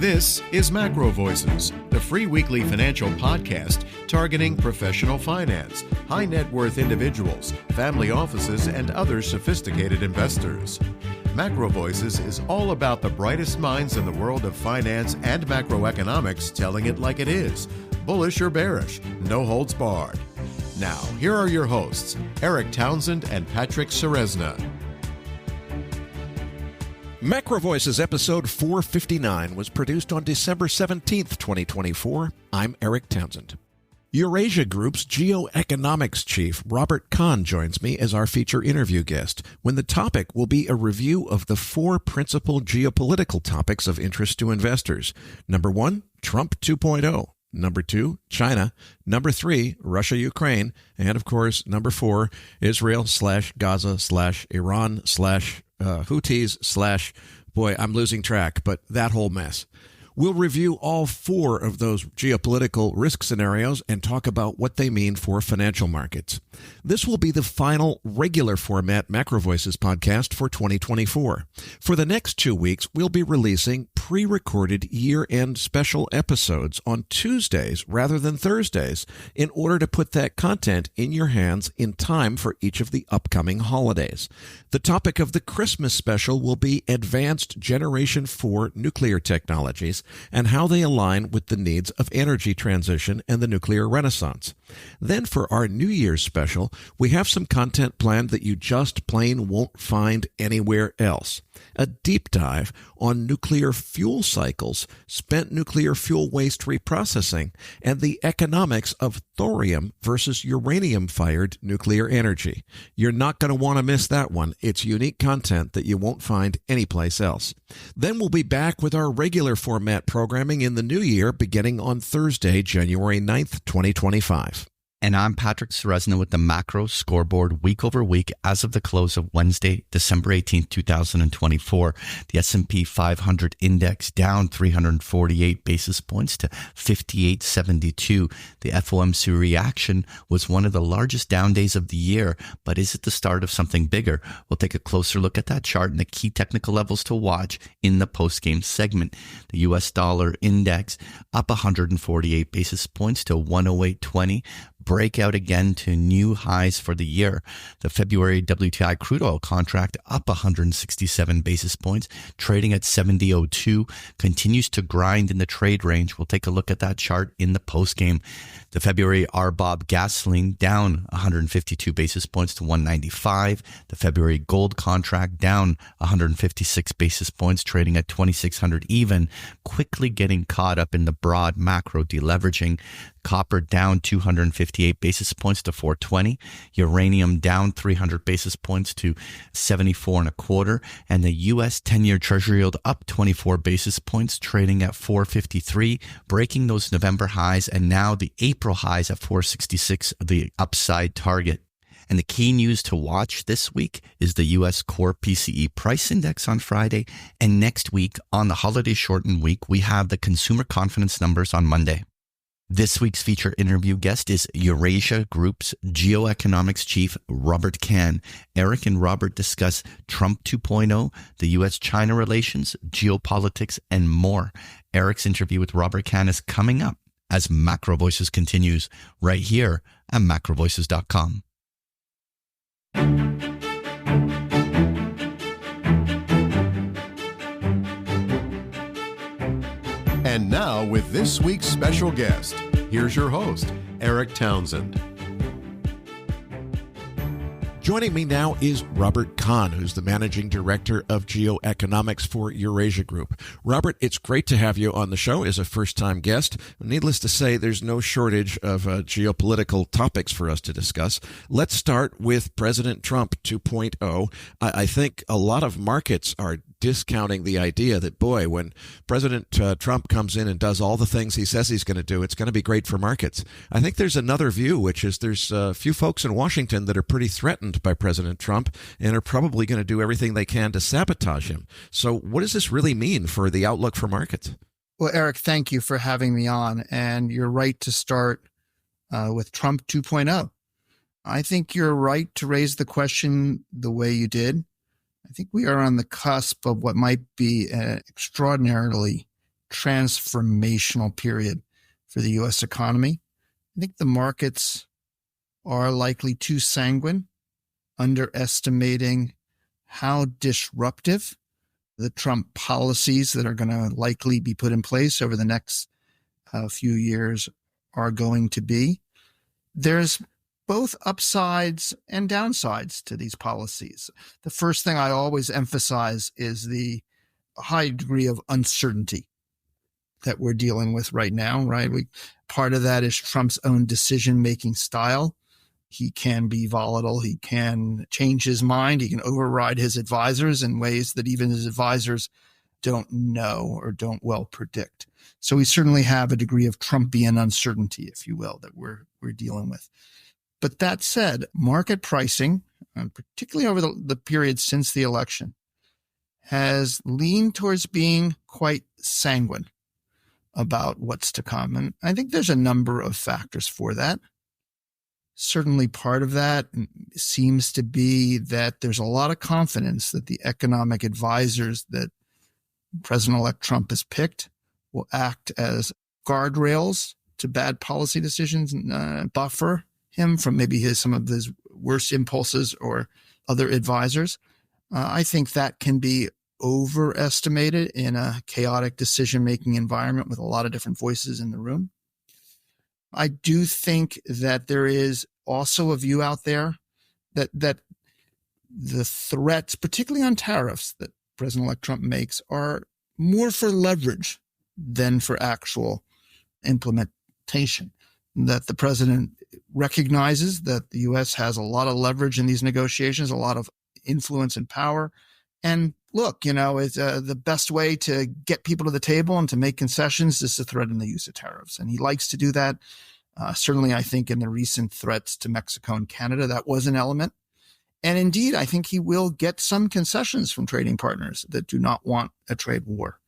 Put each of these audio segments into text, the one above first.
This is MacroVoices, the free weekly financial podcast targeting professional finance, high net worth individuals, family offices, and other sophisticated investors. MacroVoices is all about the brightest minds in the world of finance and macroeconomics telling it like it is, bullish or bearish, no holds barred. Now, here are your hosts, Eric Townsend and Patrick Ceresna. MacroVoices episode 459 was produced on December 17th, 2024. I'm Eric Townsend. Eurasia Group's geoeconomics chief, Robert Kahn, joins me as our feature interview guest, when the topic will be a review of the four principal geopolitical topics of interest to investors. Number 1, Trump 2.0. Number 2, China. Number 3, Russia-Ukraine. And, of course, number 4, Israel/Gaza/Iran/Houthis/ boy, I'm losing track, but that whole mess. We'll review all four of those geopolitical risk scenarios and talk about what they mean for financial markets. This will be the final regular format MacroVoices podcast for 2024. For the next 2 weeks, we'll be releasing pre-recorded year-end special episodes on Tuesdays rather than Thursdays in order to put that content in your hands in time for each of the upcoming holidays. The topic of the Christmas special will be Advanced Generation 4 Nuclear Technologies and how they align with the needs of energy transition and the nuclear renaissance. Then for our New Year's special, we have some content planned that you just plain won't find anywhere else. A deep dive on nuclear fuel cycles, spent nuclear fuel waste reprocessing, and the economics of thorium versus uranium-fired nuclear energy. You're not going to want to miss that one. It's unique content that you won't find anyplace else. Then we'll be back with our regular format programming in the new year beginning on Thursday, January 9th, 2025. And I'm Patrick Ceresna with the Macro Scoreboard week over week as of the close of Wednesday, December 18th, 2024. The S&P 500 index down 348 basis points to 5872. The FOMC reaction was one of the largest down days of the year, but is it the start of something bigger? We'll take a closer look at that chart and the key technical levels to watch in the postgame segment. The US dollar index up 148 basis points to 108.20. Breakout again to new highs for the year. The February WTI crude oil contract up 167 basis points, trading at 70.02, continues to grind in the trade range. We'll take a look at that chart in the postgame. The February RBOB gasoline down 152 basis points to 195. The February gold contract down 156 basis points, trading at 2,600 even, quickly getting caught up in the broad macro deleveraging. Copper down 258 basis points to 420. Uranium down 300 basis points to 74.25. And the U.S. 10-year Treasury yield up 24 basis points, trading at 453, breaking those November highs. And now the April highs at 466, the upside target. And the key news to watch this week is the U.S. Core PCE Price Index on Friday. And next week, on the holiday shortened week, we have the consumer confidence numbers on Monday. This week's feature interview guest is Eurasia Group's geoeconomics chief, Robert Kahn. Eric and Robert discuss Trump 2.0, the U.S.-China relations, geopolitics, and more. Eric's interview with Robert Kahn is coming up as MacroVoices continues right here at macrovoices.com. And now, with this week's special guest, here's your host, Eric Townsend. Joining me now is Robert Kahn, who's the Managing Director of Geoeconomics for Eurasia Group. Robert, it's great to have you on the show as a first-time guest. Needless to say, there's no shortage of geopolitical topics for us to discuss. Let's start with President Trump 2.0. I think a lot of markets are discounting the idea that, boy, when President Trump comes in and does all the things he says he's going to do, it's going to be great for markets. I think there's another view, which is there's a few folks in Washington that are pretty threatened by President Trump and are probably going to do everything they can to sabotage him. So what does this really mean for the outlook for markets? Well, Eric, thank you for having me on. And you're right to start with Trump 2.0. I think you're right to raise the question the way you did. I think we are on the cusp of what might be an extraordinarily transformational period for the U.S. economy. I think the markets are likely too sanguine, underestimating how disruptive the Trump policies that are going to likely be put in place over the next few years are going to be. There's both upsides and downsides to these policies. The first thing I always emphasize is the high degree of uncertainty that we're dealing with right now, right? Part of that is Trump's own decision-making style. He can be volatile. He can change his mind. He can override his advisors in ways that even his advisors don't know or don't well predict. So we certainly have a degree of Trumpian uncertainty, if you will, that we're dealing with. But that said, market pricing, particularly over the period since the election, has leaned towards being quite sanguine about what's to come. And I think there's a number of factors for that. Certainly part of that seems to be that there's a lot of confidence that the economic advisors that President-elect Trump has picked will act as guardrails to bad policy decisions and buffer him from maybe some of his worst impulses or other advisors. I think that can be overestimated in a chaotic decision-making environment with a lot of different voices in the room. I do think that there is also a view out there that the threats, particularly on tariffs that President-elect Trump makes, are more for leverage than for actual implementation. That the president recognizes that the U.S. has a lot of leverage in these negotiations, a lot of influence and power. And look, it's the best way to get people to the table and to make concessions is to threaten the use of tariffs. And he likes to do that. Certainly, I think in the recent threats to Mexico and Canada, that was an element. And indeed, I think he will get some concessions from trading partners that do not want a trade war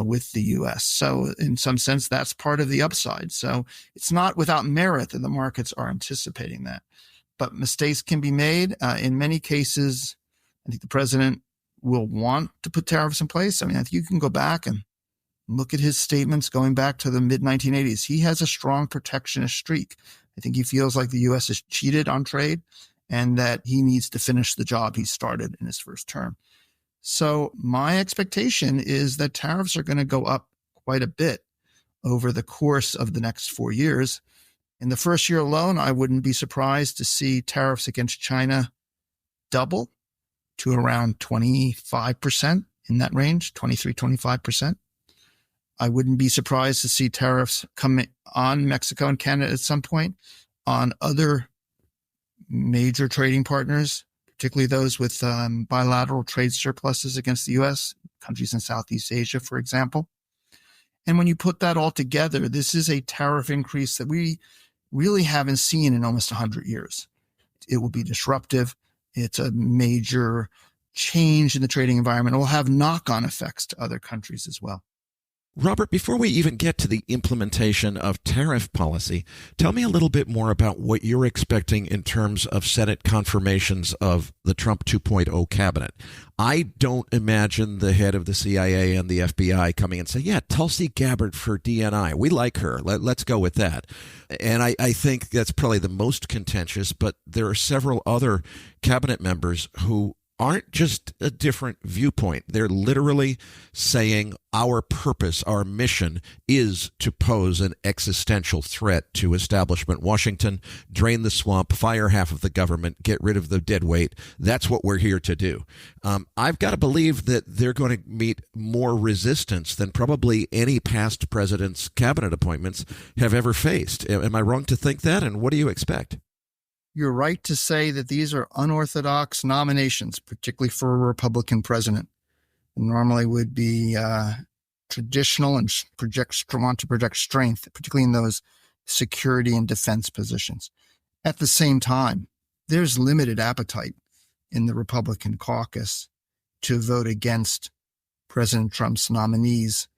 with the U.S. So in some sense, that's part of the upside. So it's not without merit that the markets are anticipating that. But mistakes can be made. In many cases, I think the president will want to put tariffs in place. I mean, I think you can go back and look at his statements going back to the mid-1980s. He has a strong protectionist streak. I think he feels like the U.S. has cheated on trade and that he needs to finish the job he started in his first term. So my expectation is that tariffs are going to go up quite a bit over the course of the next 4 years. In the first year alone, I wouldn't be surprised to see tariffs against China double to around 25%, in that range, 23-25%. I wouldn't be surprised to see tariffs come on Mexico and Canada at some point, on other major trading partners, particularly those with bilateral trade surpluses against the U.S., countries in Southeast Asia, for example. And when you put that all together, this is a tariff increase that we really haven't seen in almost 100 years. It will be disruptive. It's a major change in the trading environment. It will have knock-on effects to other countries as well. Robert, before we even get to the implementation of tariff policy, tell me a little bit more about what you're expecting in terms of Senate confirmations of the Trump 2.0 cabinet. I don't imagine the head of the CIA and the FBI coming and saying, yeah, Tulsi Gabbard for DNI. We like her. Let's go with that. And I think that's probably the most contentious, but there are several other cabinet members who aren't just a different viewpoint. They're literally saying our purpose, our mission is to pose an existential threat to establishment Washington, drain the swamp, fire half of the government, get rid of the dead weight. That's what we're here to do. I've got to believe that they're going to meet more resistance than probably any past president's cabinet appointments have ever faced. Am I wrong to think that? And what do you expect? You're right to say that these are unorthodox nominations, particularly for a Republican president. Normally would be traditional and want to project strength, particularly in those security and defense positions. At the same time, there's limited appetite in the Republican caucus to vote against President Trump's nominees,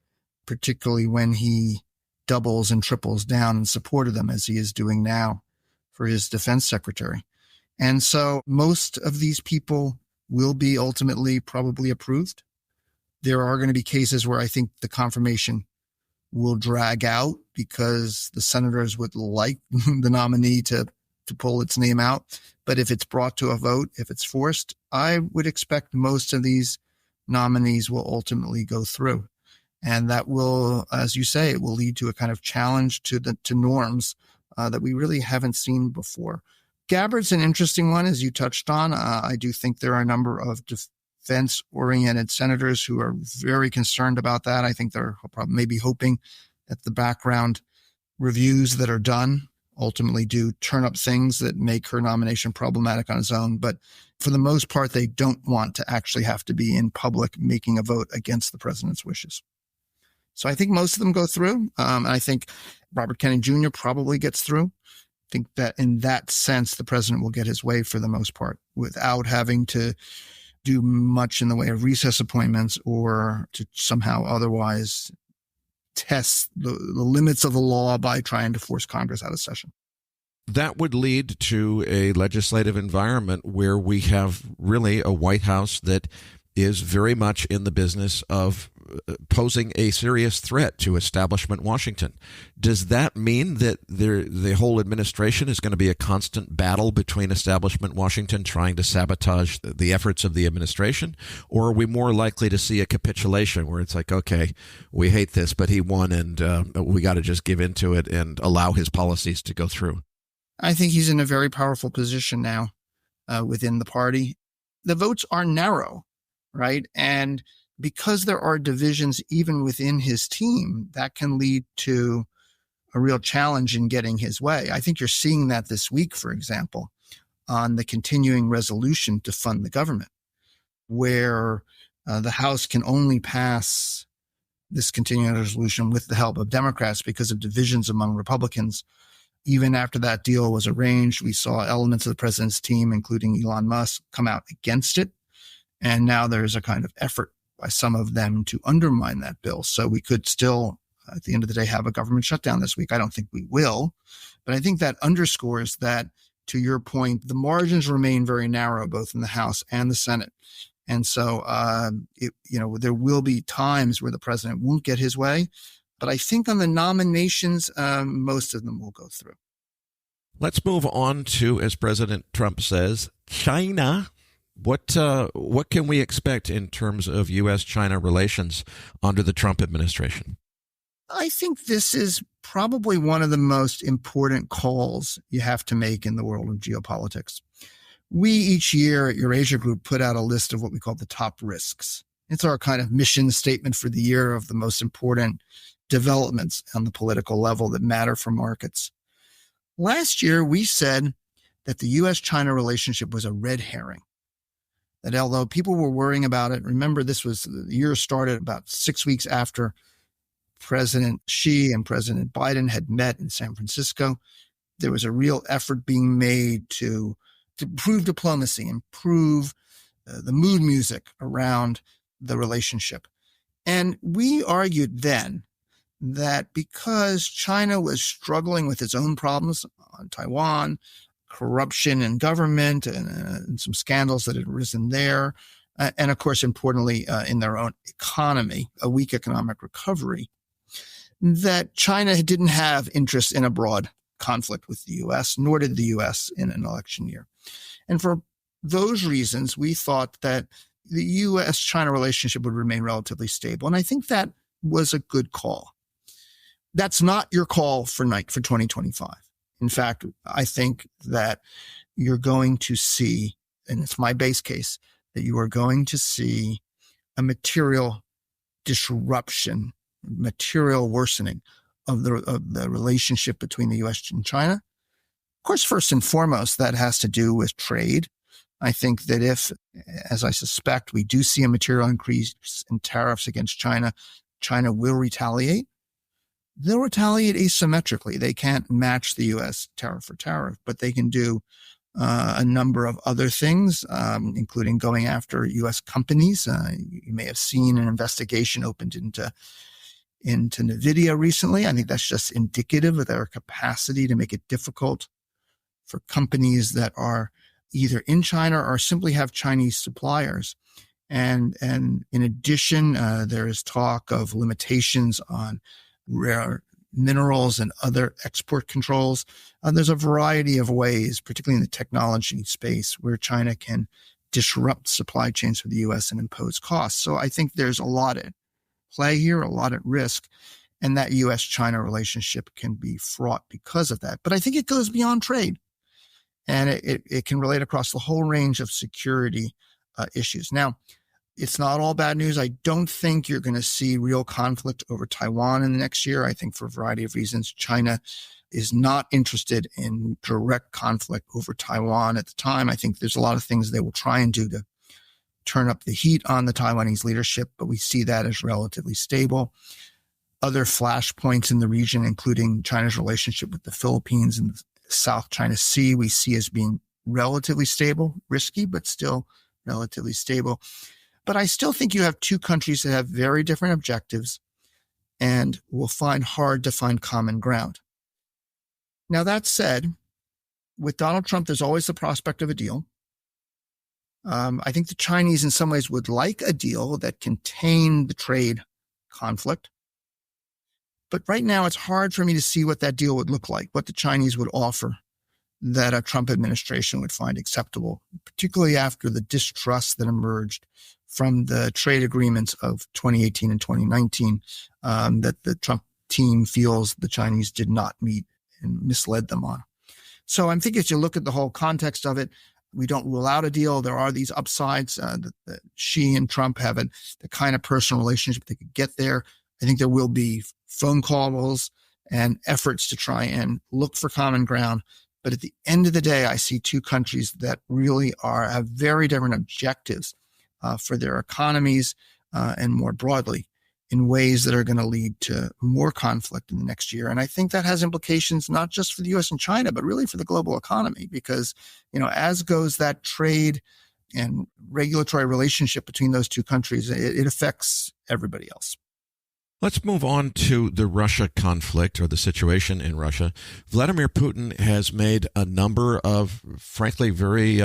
particularly when he doubles and triples down in support of them, as he is doing now for his defense secretary. And so most of these people will be ultimately probably approved There are going to be cases where I think the confirmation will drag out because the senators would like the nominee to pull its name out. But if it's brought to a vote, if it's forced, I would expect most of these nominees will ultimately go through. And that will, as you say, it will lead to a kind of challenge to norms that we really haven't seen before. Gabbard's an interesting one, as you touched on. I do think there are a number of defense-oriented senators who are very concerned about that. I think they're probably maybe hoping that the background reviews that are done ultimately do turn up things that make her nomination problematic on its own. But for the most part, they don't want to actually have to be in public making a vote against the president's wishes. So I think most of them go through. I think Robert Kennedy Jr. probably gets through. I think that in that sense, the president will get his way for the most part without having to do much in the way of recess appointments or to somehow otherwise test the limits of the law by trying to force Congress out of session. That would lead to a legislative environment where we have really a White House that is very much in the business of posing a serious threat to establishment Washington. Does that mean that the whole administration is going to be a constant battle between establishment Washington trying to sabotage the efforts of the administration? Or are we more likely to see a capitulation where it's like, okay, we hate this, but he won and we got to just give into it and allow his policies to go through? I think he's in a very powerful position now within the party. The votes are narrow, right? And because there are divisions even within his team, that can lead to a real challenge in getting his way. I think you're seeing that this week, for example, on the continuing resolution to fund the government, where the House can only pass this continuing resolution with the help of Democrats because of divisions among Republicans. Even after that deal was arranged, we saw elements of the president's team, including Elon Musk, come out against it. And now there's a kind of effort by some of them to undermine that bill. So we could still, at the end of the day, have a government shutdown this week. I don't think we will, but I think that underscores that, to your point, the margins remain very narrow, both in the House and the Senate. And so, there will be times where the president won't get his way, but I think on the nominations, most of them will go through. Let's move on to, as President Trump says, China. What can we expect in terms of U.S.-China relations under the Trump administration? I think this is probably one of the most important calls you have to make in the world of geopolitics. We each year at Eurasia Group put out a list of what we call the top risks. It's our kind of mission statement for the year of the most important developments on the political level that matter for markets. Last year, we said that the U.S.-China relationship was a red herring. That although people were worrying about it, remember the year started about 6 weeks after President Xi and President Biden had met in San Francisco. There was a real effort being made to improve diplomacy, improve the mood music around the relationship. And we argued then that because China was struggling with its own problems on Taiwan, corruption in government and some scandals that had arisen there, and of course, importantly, in their own economy, a weak economic recovery, that China didn't have interest in a broad conflict with the U.S., nor did the U.S. in an election year. And for those reasons, we thought that the U.S.-China relationship would remain relatively stable. And I think that was a good call. That's not your call for 2025. In fact, I think that you're going to see, and it's my base case, that you are going to see a material disruption, material worsening of the relationship between the U.S. and China. Of course, first and foremost, that has to do with trade. I think that if, as I suspect, we do see a material increase in tariffs against China, China will retaliate. They'll retaliate asymmetrically. They can't match the U.S. tariff for tariff, but they can do a number of other things, including going after U.S. companies. You may have seen an investigation opened into NVIDIA recently. I think that's just indicative of their capacity to make it difficult for companies that are either in China or simply have Chinese suppliers And in addition, there is talk of limitations on rare minerals and other export controls. There's a variety of ways, particularly in the technology space, where China can disrupt supply chains for the U.S. and impose costs. So I think there's a lot at play here, a lot at risk, and that U.S.-China relationship can be fraught because of that. But I think it goes beyond trade, and it can relate across the whole range of security issues. Now, it's not all bad news. I don't think you're going to see real conflict over Taiwan in the next year. I think for a variety of reasons, China is not interested in direct conflict over Taiwan at the time. I think there's a lot of things they will try and do to turn up the heat on the Taiwanese leadership, but we see that as relatively stable. Other flashpoints in the region, including China's relationship with the Philippines and the South China Sea, we see as being relatively stable, risky, but still relatively stable. But I still think you have two countries that have very different objectives and will find hard to find common ground. Now, that said, with Donald Trump, there's always the prospect of a deal. I think the Chinese in some ways would like a deal that contained the trade conflict. But right now, it's hard for me to see what that deal would look like, what the Chinese would offer that a Trump administration would find acceptable, particularly after the distrust that emerged from the trade agreements of 2018 and 2019 that the Trump team feels the Chinese did not meet and misled them on. So I'm thinking as you look at the whole context of it, we don't rule out a deal. There are these upsides that Xi and Trump have the kind of personal relationship they could get there. I think there will be phone calls and efforts to try and look for common ground. But at the end of the day, I see two countries that really have very different objectives for their economies and more broadly in ways that are going to lead to more conflict in the next year. And I think that has implications not just for the U.S. and China, but really for the global economy, because, as goes that trade and regulatory relationship between those two countries, it affects everybody else. Let's move on to the Russia conflict, or the situation in Russia. Vladimir Putin has made a number of, frankly, very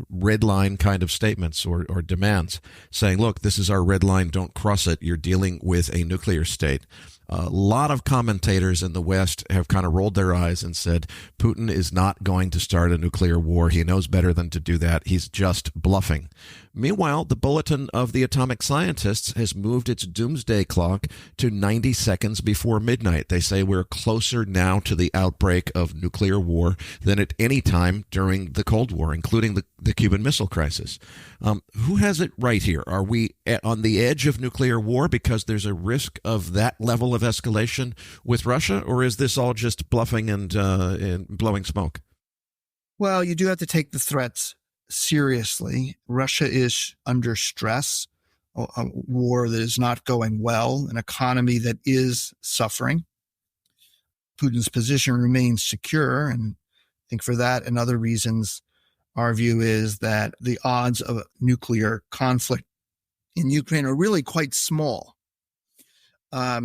red line kind of statements or demands, saying, look, this is our red line, don't cross it. You're dealing with a nuclear state. A lot of commentators in the West have kind of rolled their eyes and said, Putin is not going to start a nuclear war. He knows better than to do that. He's just bluffing. Meanwhile, the Bulletin of the Atomic Scientists has moved its doomsday clock to 90 seconds before midnight. They say we're closer now to the outbreak of nuclear war than at any time during the Cold War, including the Cuban Missile Crisis. Who has it right here? Are we on the edge of nuclear war because there's a risk of that level of escalation with Russia, or is this all just bluffing and blowing smoke? Well, you do have to take the threats seriously. Russia is under stress, a war that is not going well, an economy that is suffering. Putin's position remains secure, and I think for that and other reasons, our view is that the odds of a nuclear conflict in Ukraine are really quite small.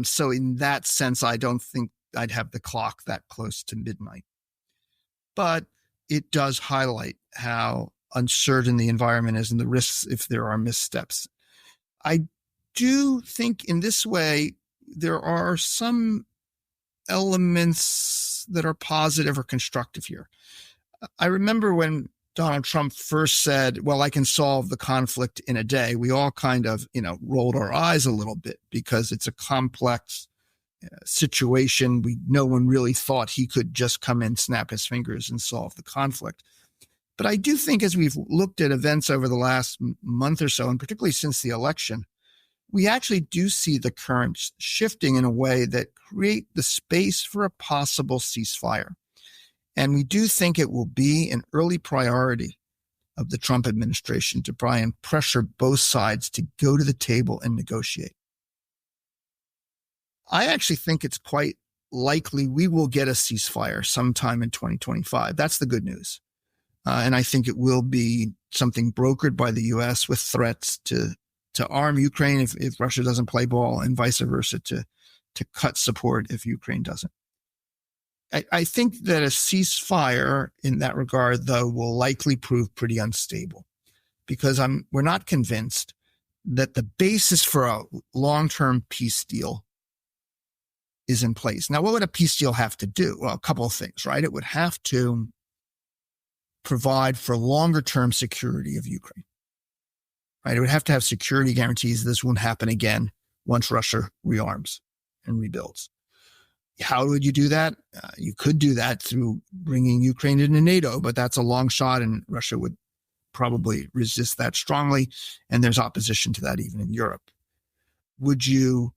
So in that sense, I don't think I'd have the clock that close to midnight. But it does highlight how uncertain the environment is and the risks if there are missteps. I do think in this way, there are some elements that are positive or constructive here. I remember when Donald Trump first said, well, I can solve the conflict in a day. We all kind of, rolled our eyes a little bit because it's a complex situation. No one really thought he could just come in, snap his fingers and solve the conflict. But I do think as we've looked at events over the last month or so, and particularly since the election, we actually do see the currents shifting in a way that create the space for a possible ceasefire. And we do think it will be an early priority of the Trump administration to try and pressure both sides to go to the table and negotiate. I actually think it's quite likely we will get a ceasefire sometime in 2025. That's the good news. And I think it will be something brokered by the U.S. with threats to arm Ukraine if Russia doesn't play ball, and vice versa to cut support if Ukraine doesn't. I think that a ceasefire in that regard, though, will likely prove pretty unstable because we're not convinced that the basis for a long-term peace deal is in place. Now, what would a peace deal have to do? Well, a couple of things, right? It would have to provide for longer-term security of Ukraine, right? It would have to have security guarantees this won't happen again once Russia rearms and rebuilds. How would you do that? You could do that through bringing Ukraine into NATO, but that's a long shot, and Russia would probably resist that strongly, and there's opposition to that even in Europe. Would you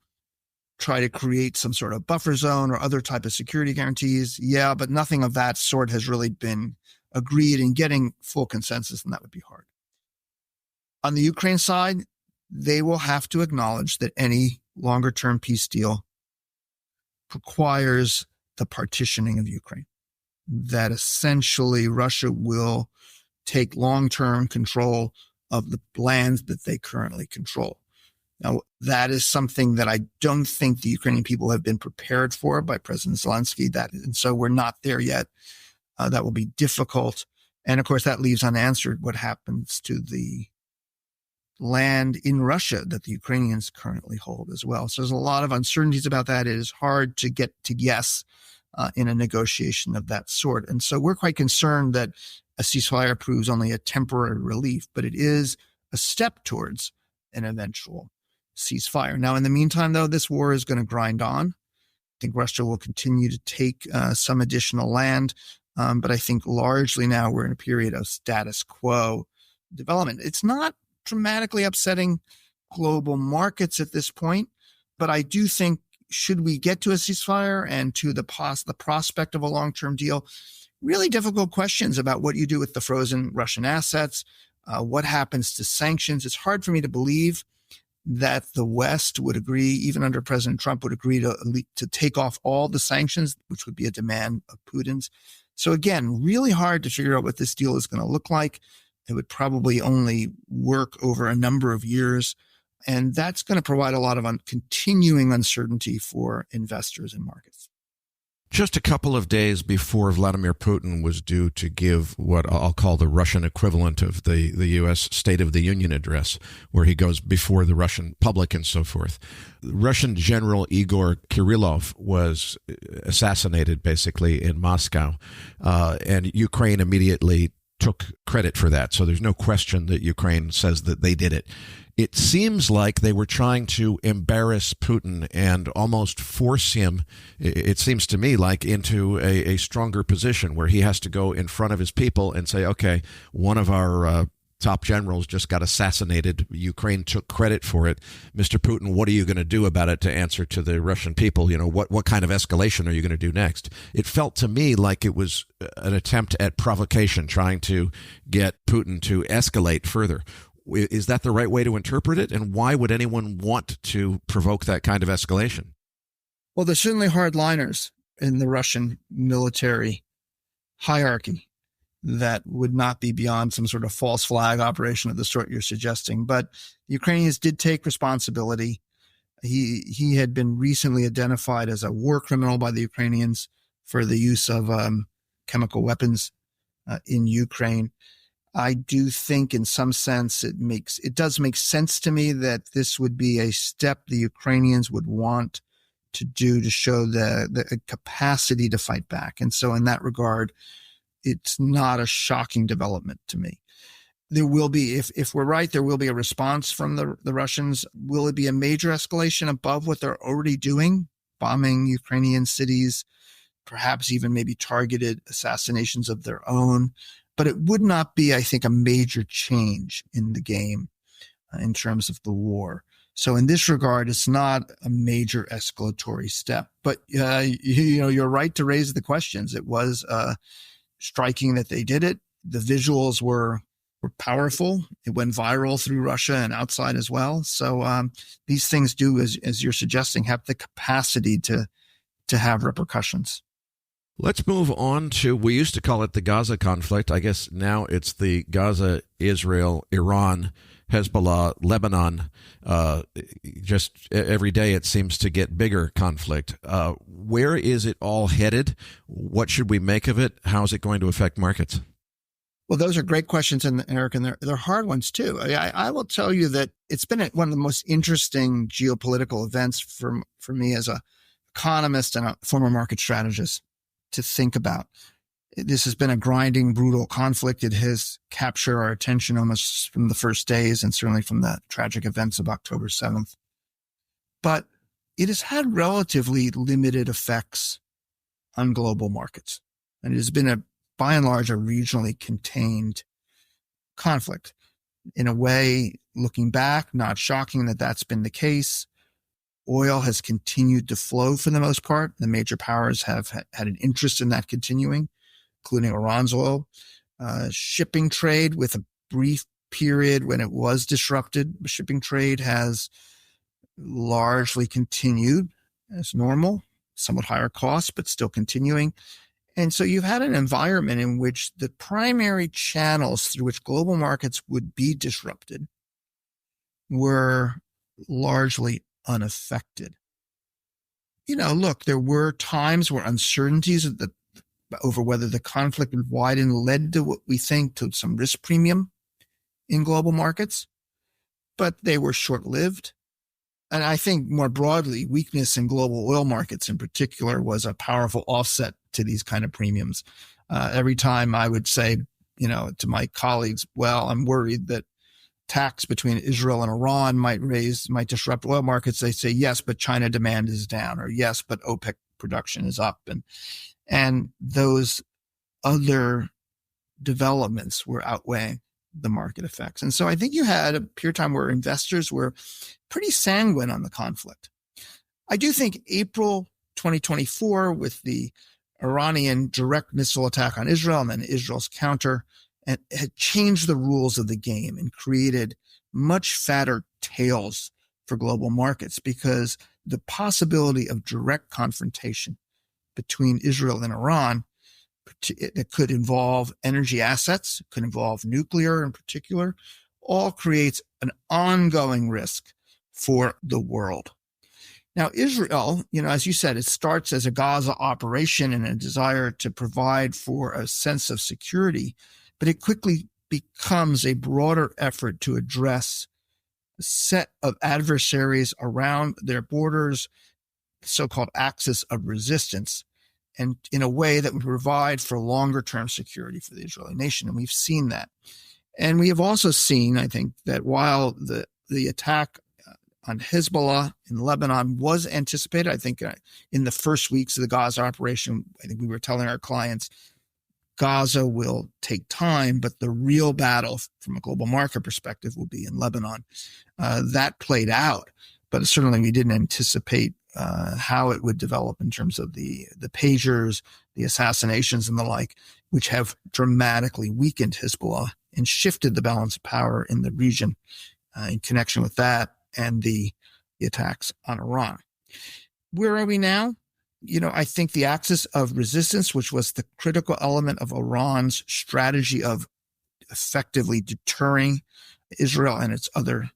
try to create some sort of buffer zone or other type of security guarantees? Yeah, but nothing of that sort has really been agreed, and getting full consensus, and that would be hard. On the Ukraine side, they will have to acknowledge that any longer-term peace deal requires the partitioning of Ukraine, that essentially Russia will take long-term control of the lands that they currently control. Now, that is something that I don't think the Ukrainian people have been prepared for by President Zelensky, and so we're not there yet. That will be difficult. And of course, that leaves unanswered what happens to the land in Russia that the Ukrainians currently hold as well. So there's a lot of uncertainties about that. It is hard to get to yes in a negotiation of that sort. And so we're quite concerned that a ceasefire proves only a temporary relief, but it is a step towards an eventual ceasefire. Now, in the meantime, though, this war is going to grind on. I think Russia will continue to take some additional land, but I think largely now we're in a period of status quo development. It's not dramatically upsetting global markets at this point, but I do think should we get to a ceasefire and to the prospect of a long-term deal, really difficult questions about what you do with the frozen Russian assets, what happens to sanctions. It's hard for me to believe that the West would agree, even under President Trump, would agree to take off all the sanctions, which would be a demand of Putin's. So again, really hard to figure out what this deal is going to look like. It would probably only work over a number of years, and that's going to provide a lot of continuing uncertainty for investors and markets. Just a couple of days before Vladimir Putin was due to give what I'll call the Russian equivalent of the U.S. State of the Union address, where he goes before the Russian public and so forth, Russian General Igor Kirillov was assassinated basically in Moscow, and Ukraine immediately took credit for that. So there's no question that Ukraine says that they did it. It seems like they were trying to embarrass Putin and almost force him, it seems to me, like into a stronger position where he has to go in front of his people and say, okay, one of our top generals just got assassinated. Ukraine took credit for it. Mr. Putin, what are you going to do about it to answer to the Russian people? You know, what kind of escalation are you going to do next? It felt to me like it was an attempt at provocation, trying to get Putin to escalate further. Is that the right way to interpret it? And why would anyone want to provoke that kind of escalation? Well, there's certainly hardliners in the Russian military hierarchy that would not be beyond some sort of false flag operation of the sort you're suggesting. But the Ukrainians did take responsibility. He had been recently identified as a war criminal by the Ukrainians for the use of chemical weapons in Ukraine. I do think in some sense it does make sense to me that this would be a step the Ukrainians would want to do to show the capacity to fight back. And so in that regard, it's not a shocking development to me. There will be, if we're right, there will be a response from the Russians. Will it be a major escalation above what they're already doing, bombing Ukrainian cities, perhaps even maybe targeted assassinations of their own? But it would not be, I think, a major change in the game in terms of the war. So in this regard, it's not a major escalatory step. But you're right to raise the questions. It was striking that they did it. The visuals were powerful. It went viral through Russia and outside as well. So these things do, as you're suggesting, have the capacity to have repercussions. Let's move on to, we used to call it the Gaza conflict. I guess now it's the Gaza, Israel, Iran, Hezbollah, Lebanon. Just every day it seems to get bigger conflict. Where is it all headed? What should we make of it? How is it going to affect markets? Well, those are great questions, and Eric, and they're hard ones too. I will tell you that it's been one of the most interesting geopolitical events for me as a economist and a former market strategist to think about. This has been a grinding, brutal conflict. It has captured our attention almost from the first days, and certainly from the tragic events of October 7th. But it has had relatively limited effects on global markets, and it has been by and large, a regionally contained conflict. In a way, looking back, not shocking that that's been the case. Oil has continued to flow for the most part. The major powers have had an interest in that continuing, including Iran's oil. Shipping trade, with a brief period when it was disrupted, shipping trade has largely continued as normal, somewhat higher costs, but still continuing. And so you've had an environment in which the primary channels through which global markets would be disrupted were largely unaffected. Look, there were times where uncertainties over whether the conflict would widen led to what we think to some risk premium in global markets, but they were short-lived. And I think more broadly, weakness in global oil markets in particular was a powerful offset to these kind of premiums. Every time I would say, to my colleagues, well, I'm worried that tax between Israel and Iran might disrupt oil markets. They say, yes, but China demand is down, or yes, but OPEC production is up. And those other developments were outweighing the market effects. And so I think you had a period of time where investors were pretty sanguine on the conflict. I do think April 2024, with the Iranian direct missile attack on Israel and then Israel's counter, and had changed the rules of the game and created much fatter tails for global markets, because the possibility of direct confrontation between Israel and Iran, it could involve energy assets, could involve nuclear in particular, all creates an ongoing risk for the world. Now, Israel, as you said, it starts as a Gaza operation and a desire to provide for a sense of security, but it quickly becomes a broader effort to address a set of adversaries around their borders, the so-called axis of resistance, and in a way that would provide for longer-term security for the Israeli nation. And we've seen that. And we have also seen, I think, that while the attack on Hezbollah in Lebanon was anticipated, I think in the first weeks of the Gaza operation, I think we were telling our clients, Gaza will take time, but the real battle from a global market perspective will be in Lebanon. That played out, but certainly we didn't anticipate how it would develop in terms of the pagers, the assassinations and the like, which have dramatically weakened Hezbollah and shifted the balance of power in the region in connection with that and the attacks on Iran. Where are we now? I think the axis of resistance, which was the critical element of Iran's strategy of effectively deterring Israel and its other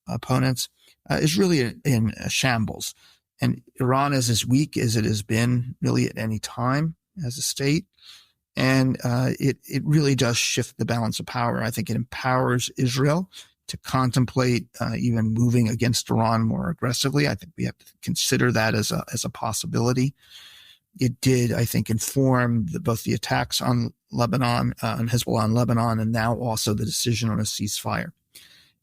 opponents, is really in shambles. And Iran is as weak as it has been really at any time as a state. And it really does shift the balance of power. I think it empowers Israel to contemplate even moving against Iran more aggressively. I think we have to consider that as a possibility. It did, I think, inform both the attacks on Lebanon, on Hezbollah in Lebanon, and now also the decision on a ceasefire.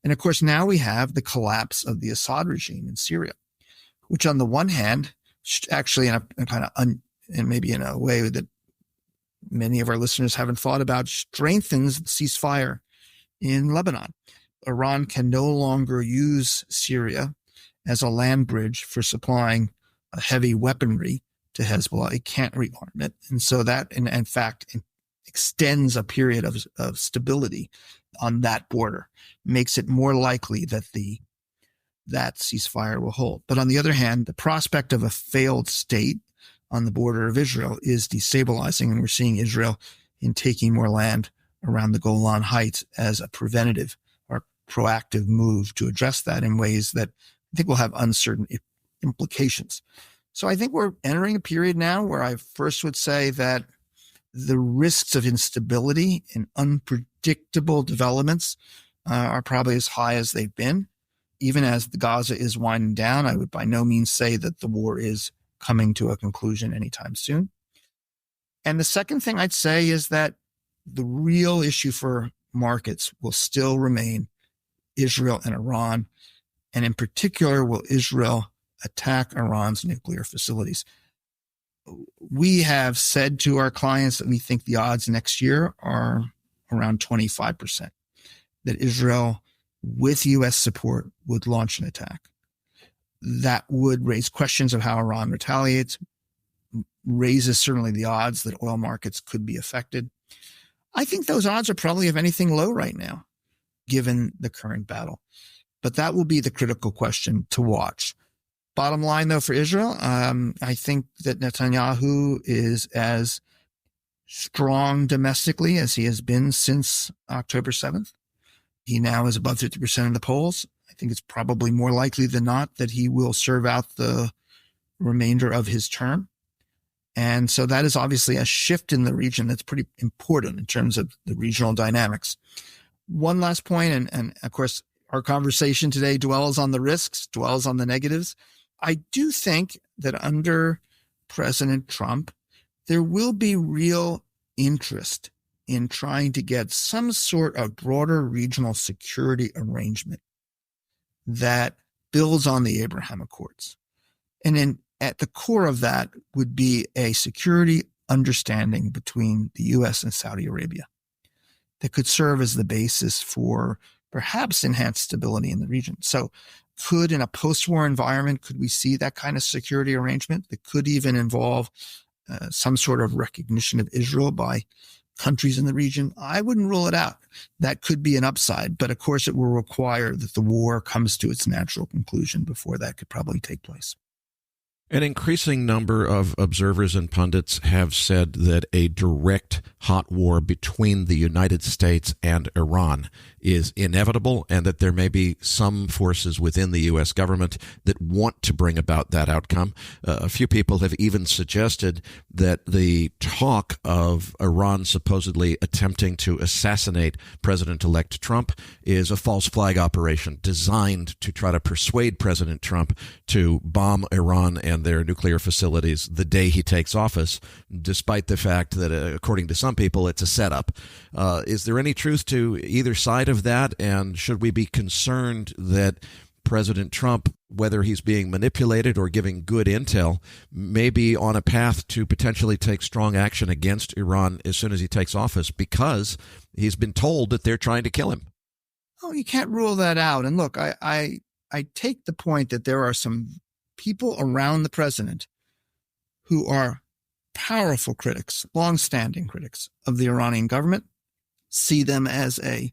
And of course, now we have the collapse of the Assad regime in Syria, which on the one hand, actually in a kind of, and maybe in a way that many of our listeners haven't thought about, strengthens the ceasefire in Lebanon. Iran can no longer use Syria as a land bridge for supplying heavy weaponry to Hezbollah. It can't rearm it. And so that, in fact, extends a period of stability on that border, makes it more likely that that ceasefire will hold. But on the other hand, the prospect of a failed state on the border of Israel is destabilizing, and we're seeing Israel in taking more land around the Golan Heights as a preventative or proactive move to address that in ways that I think will have uncertain implications. So I think we're entering a period now where I first would say that the risks of instability and unpredictable developments are probably as high as they've been. Even as the Gaza is winding down, I would by no means say that the war is coming to a conclusion anytime soon. And the second thing I'd say is that the real issue for markets will still remain Israel and Iran. And in particular, will Israel attack Iran's nuclear facilities? We have said to our clients that we think the odds next year are around 25%, that Israel, with U.S. support, would launch an attack. That would raise questions of how Iran retaliates, raises certainly the odds that oil markets could be affected. I think those odds are probably, if anything, low right now, given the current battle. But that will be the critical question to watch. Bottom line, though, for Israel, I think that Netanyahu is as strong domestically as he has been since October 7th. He now is above 50% in the polls. I think it's probably more likely than not that he will serve out the remainder of his term. And so that is obviously a shift in the region that's pretty important in terms of the regional dynamics. One last point, and of course, our conversation today dwells on the risks, dwells on the negatives. I do think that under President Trump, there will be real interest in trying to get some sort of broader regional security arrangement that builds on the Abraham Accords. And at the core of that would be a security understanding between the U.S. and Saudi Arabia that could serve as the basis for perhaps enhanced stability in the region. So in a post-war environment, could we see that kind of security arrangement that could even involve some sort of recognition of Israel by countries in the region? I wouldn't rule it out. That could be an upside, but of course it will require that the war comes to its natural conclusion before that could probably take place. An increasing number of observers and pundits have said that a direct hot war between the United States and Iran is inevitable, and that there may be some forces within the U.S. government that want to bring about that outcome. A few people have even suggested that the talk of Iran supposedly attempting to assassinate President-elect Trump is a false flag operation designed to try to persuade President Trump to bomb Iran and their nuclear facilities the day he takes office, despite the fact that, according to some people, it's a setup. Is there any truth to either side of that? And should we be concerned that President Trump, whether he's being manipulated or giving good intel, may be on a path to potentially take strong action against Iran as soon as he takes office because he's been told that they're trying to kill him? Oh, you can't rule that out. And look, I take the point that there are some people around the president who are powerful critics, long-standing critics of the Iranian government, see them as a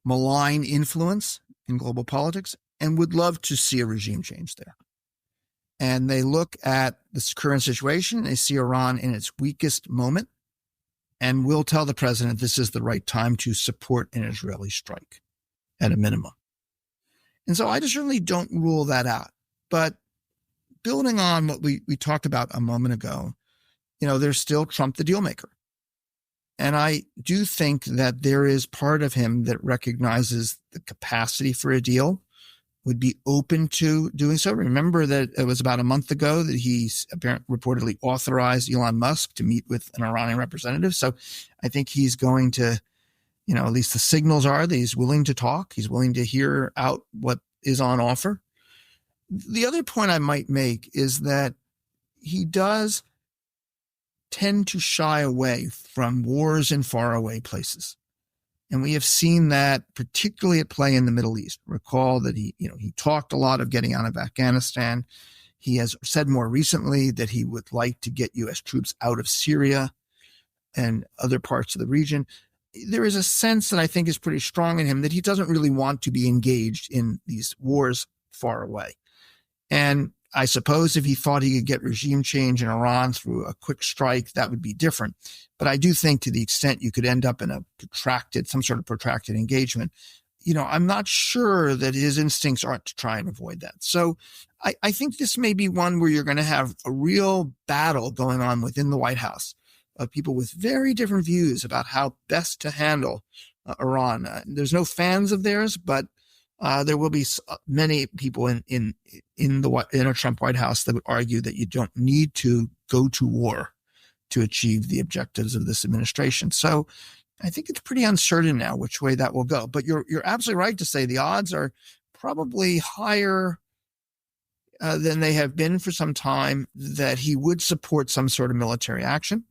malign influence in global politics, and would love to see a regime change there. And they look at this current situation, they see Iran in its weakest moment, and will tell the president this is the right time to support an Israeli strike at a minimum. And so I just certainly don't rule that out. But building on what we talked about a moment ago, there's still Trump the deal maker. And I do think that there is part of him that recognizes the capacity for a deal, would be open to doing so. Remember that it was about a month ago that he reportedly authorized Elon Musk to meet with an Iranian representative. So I think he's going to, at least the signals are that he's willing to talk. He's willing to hear out what is on offer. The other point I might make is that he does tend to shy away from wars in faraway places. And we have seen that particularly at play in the Middle East. Recall that he talked a lot of getting out of Afghanistan. He has said more recently that he would like to get U.S. troops out of Syria and other parts of the region. There is a sense that I think is pretty strong in him that he doesn't really want to be engaged in these wars far away. And I suppose if he thought he could get regime change in Iran through a quick strike, that would be different. But I do think to the extent you could end up in some sort of protracted engagement, I'm not sure that his instincts aren't to try and avoid that. So I think this may be one where you're going to have a real battle going on within the White House of people with very different views about how best to handle Iran. There's no fans of theirs, but there will be many people in a Trump White House that would argue that you don't need to go to war to achieve the objectives of this administration. So I think it's pretty uncertain now which way that will go. But you're absolutely right to say the odds are probably higher than they have been for some time that he would support some sort of military action.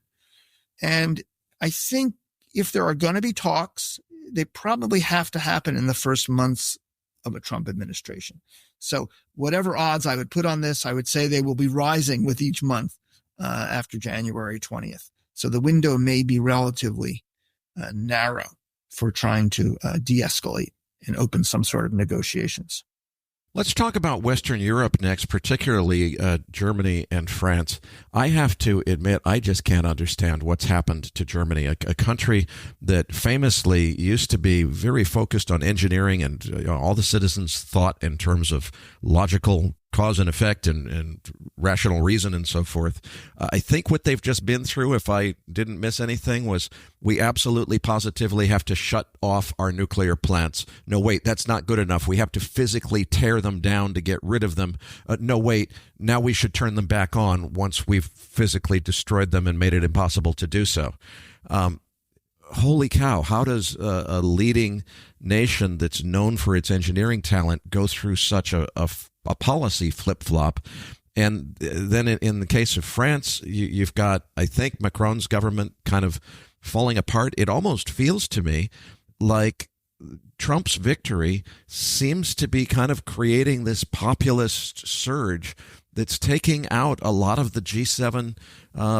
And I think if there are going to be talks, they probably have to happen in the first months of a Trump administration. So whatever odds I would put on this, I would say they will be rising with each month after January 20th. So the window may be relatively narrow for trying to de-escalate and open some sort of negotiations. Let's talk about Western Europe next, particularly Germany and France. I have to admit, I just can't understand what's happened to Germany, a country that famously used to be very focused on engineering, and all the citizens thought in terms of logical cause and effect and rational reason and so forth. I think what they've just been through, if I didn't miss anything, was we absolutely positively have to shut off our nuclear plants. No, wait, that's not good enough. We have to physically tear them down to get rid of them. No, wait, now we should turn them back on once we've physically destroyed them and made it impossible to do so. Holy cow, how does a leading nation that's known for its engineering talent go through such a policy flip-flop? And then in the case of France, you've got, I think, Macron's government kind of falling apart. It almost feels to me like Trump's victory seems to be kind of creating this populist surge that's taking out a lot of the G7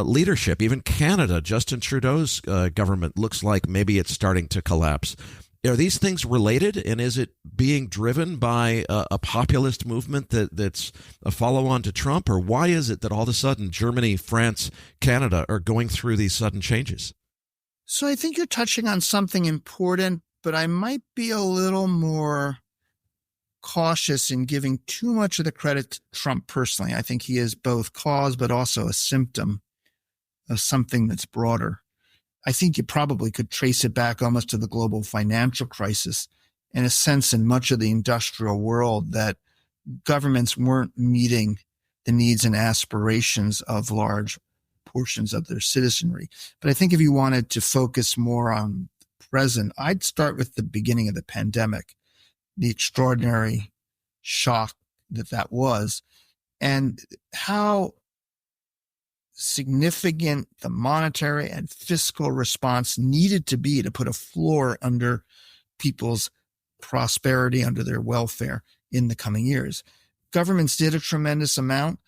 leadership. Even Canada, Justin Trudeau's government looks like maybe it's starting to collapse. Are these things related, and is it being driven by a populist movement that's a follow-on to Trump, or why is it that all of a sudden Germany, France, Canada are going through these sudden changes? So I think you're touching on something important, but I might be a little more cautious in giving too much of the credit to Trump personally. I think he is both cause but also a symptom of something that's broader. I think you probably could trace it back almost to the global financial crisis, in a sense in much of the industrial world that governments weren't meeting the needs and aspirations of large portions of their citizenry. But I think if you wanted to focus more on the present, I'd start with the beginning of the pandemic, the extraordinary shock that was, and how significant the monetary and fiscal response needed to be to put a floor under people's prosperity, under their welfare in the coming years. Governments did a tremendous amount,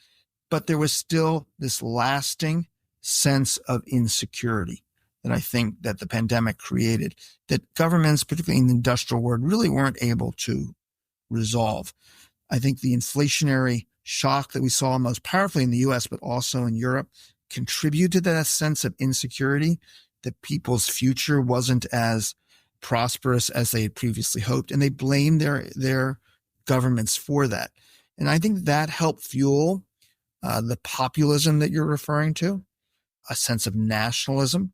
but there was still this lasting sense of insecurity that I think that the pandemic created, that governments, particularly in the industrial world, really weren't able to resolve. I think the inflationary shock that we saw most powerfully in the U.S., but also in Europe, contributed to that sense of insecurity, that people's future wasn't as prosperous as they had previously hoped. And they blamed their governments for that. And I think that helped fuel the populism that you're referring to, a sense of nationalism,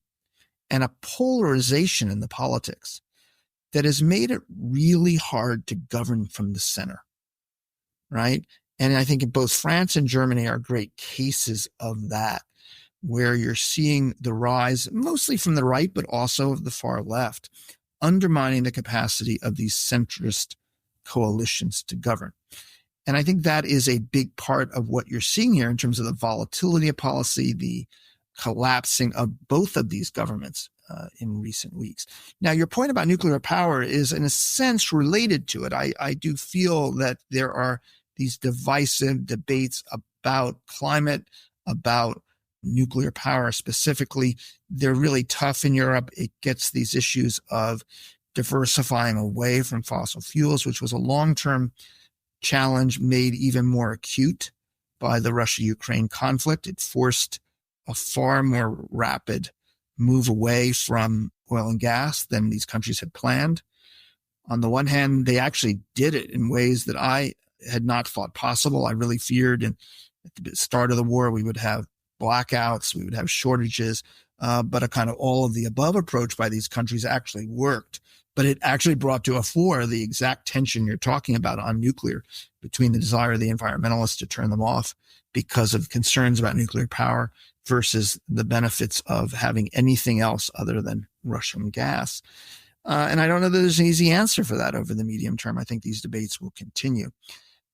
and a polarization in the politics that has made it really hard to govern from the center, right? And I think both France and Germany are great cases of that, where you're seeing the rise, mostly from the right, but also of the far left, undermining the capacity of these centrist coalitions to govern. And I think that is a big part of what you're seeing here in terms of the volatility of policy, the collapsing of both of these governments in recent weeks. Now, your point about nuclear power is in a sense related to it. I do feel that there are these divisive debates about climate, about nuclear power specifically. They're really tough in Europe. It gets these issues of diversifying away from fossil fuels, which was a long-term challenge made even more acute by the Russia-Ukraine conflict. It forced a far more rapid move away from oil and gas than these countries had planned. On the one hand, they actually did it in ways that I had not thought possible. I really feared at the start of the war we would have blackouts, we would have shortages. but a kind of all of the above approach by these countries actually worked. But it actually brought to a fore the exact tension you're talking about on nuclear between the desire of the environmentalists to turn them off because of concerns about nuclear power versus the benefits of having anything else other than Russian gas. And I don't know that there's an easy answer for that over the medium term. I think these debates will continue.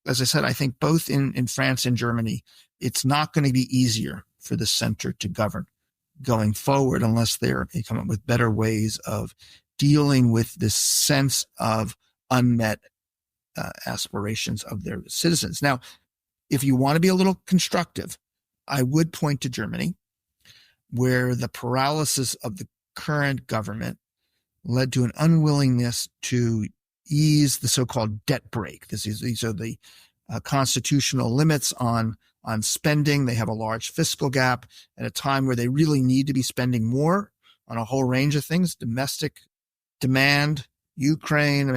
As I said, I think both in France and Germany, it's not going to be easier for the center to govern going forward unless they come up with better ways of dealing with this sense of unmet aspirations of their citizens. Now, if you want to be a little constructive, I would point to Germany, where the paralysis of the current government led to an unwillingness to ease the so-called debt brake. These are the constitutional limits on spending. They have a large fiscal gap at a time where they really need to be spending more on a whole range of things, domestic demand, Ukraine,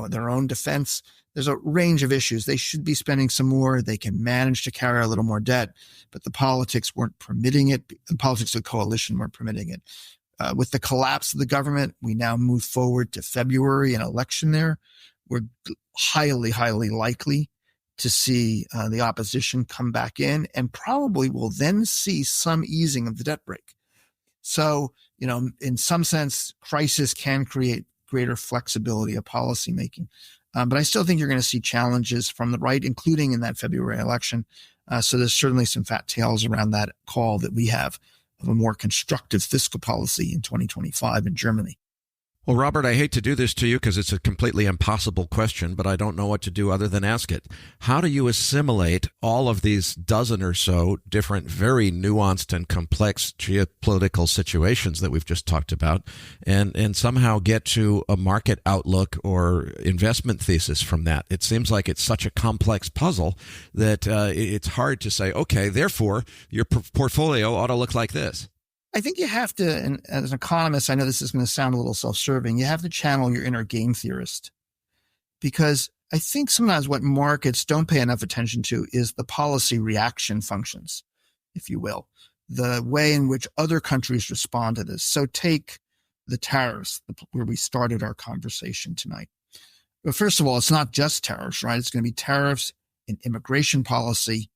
their own defense. There's a range of issues. They should be spending some more. They can manage to carry a little more debt, but the politics weren't permitting it. The politics of the coalition weren't permitting it. With the collapse of the government, we now move forward to February, an election there. We're highly, highly likely to see the opposition come back in, and probably will then see some easing of the debt brake. So, in some sense, crisis can create greater flexibility of policymaking. But I still think you're going to see challenges from the right, including in that February election. So there's certainly some fat tails around that call that we have of a more constructive fiscal policy in 2025 in Germany. Well, Robert, I hate to do this to you because it's a completely impossible question, but I don't know what to do other than ask it. How do you assimilate all of these dozen or so different, very nuanced and complex geopolitical situations that we've just talked about and somehow get to a market outlook or investment thesis from that? It seems like it's such a complex puzzle that it's hard to say, okay, therefore, your portfolio ought to look like this. I think you have to, and as an economist, I know this is going to sound a little self-serving, you have to channel your inner game theorist, because I think sometimes what markets don't pay enough attention to is the policy reaction functions, if you will, the way in which other countries respond to this. So take the tariffs, where we started our conversation tonight. But first of all, it's not just tariffs, right? It's going to be tariffs and immigration policy,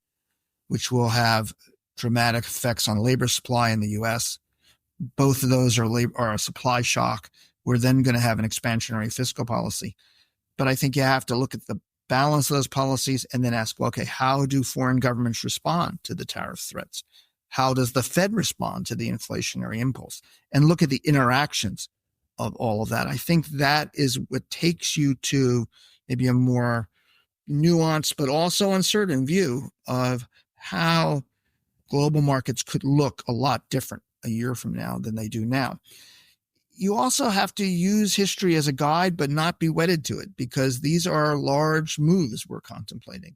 which will have dramatic effects on labor supply in the U.S. Both of those are a supply shock. We're then going to have an expansionary fiscal policy. But I think you have to look at the balance of those policies and then ask, well, okay, how do foreign governments respond to the tariff threats? How does the Fed respond to the inflationary impulse? And look at the interactions of all of that. I think that is what takes you to maybe a more nuanced but also uncertain view of how global markets could look a lot different a year from now than they do now. You also have to use history as a guide, but not be wedded to it, because these are large moves we're contemplating.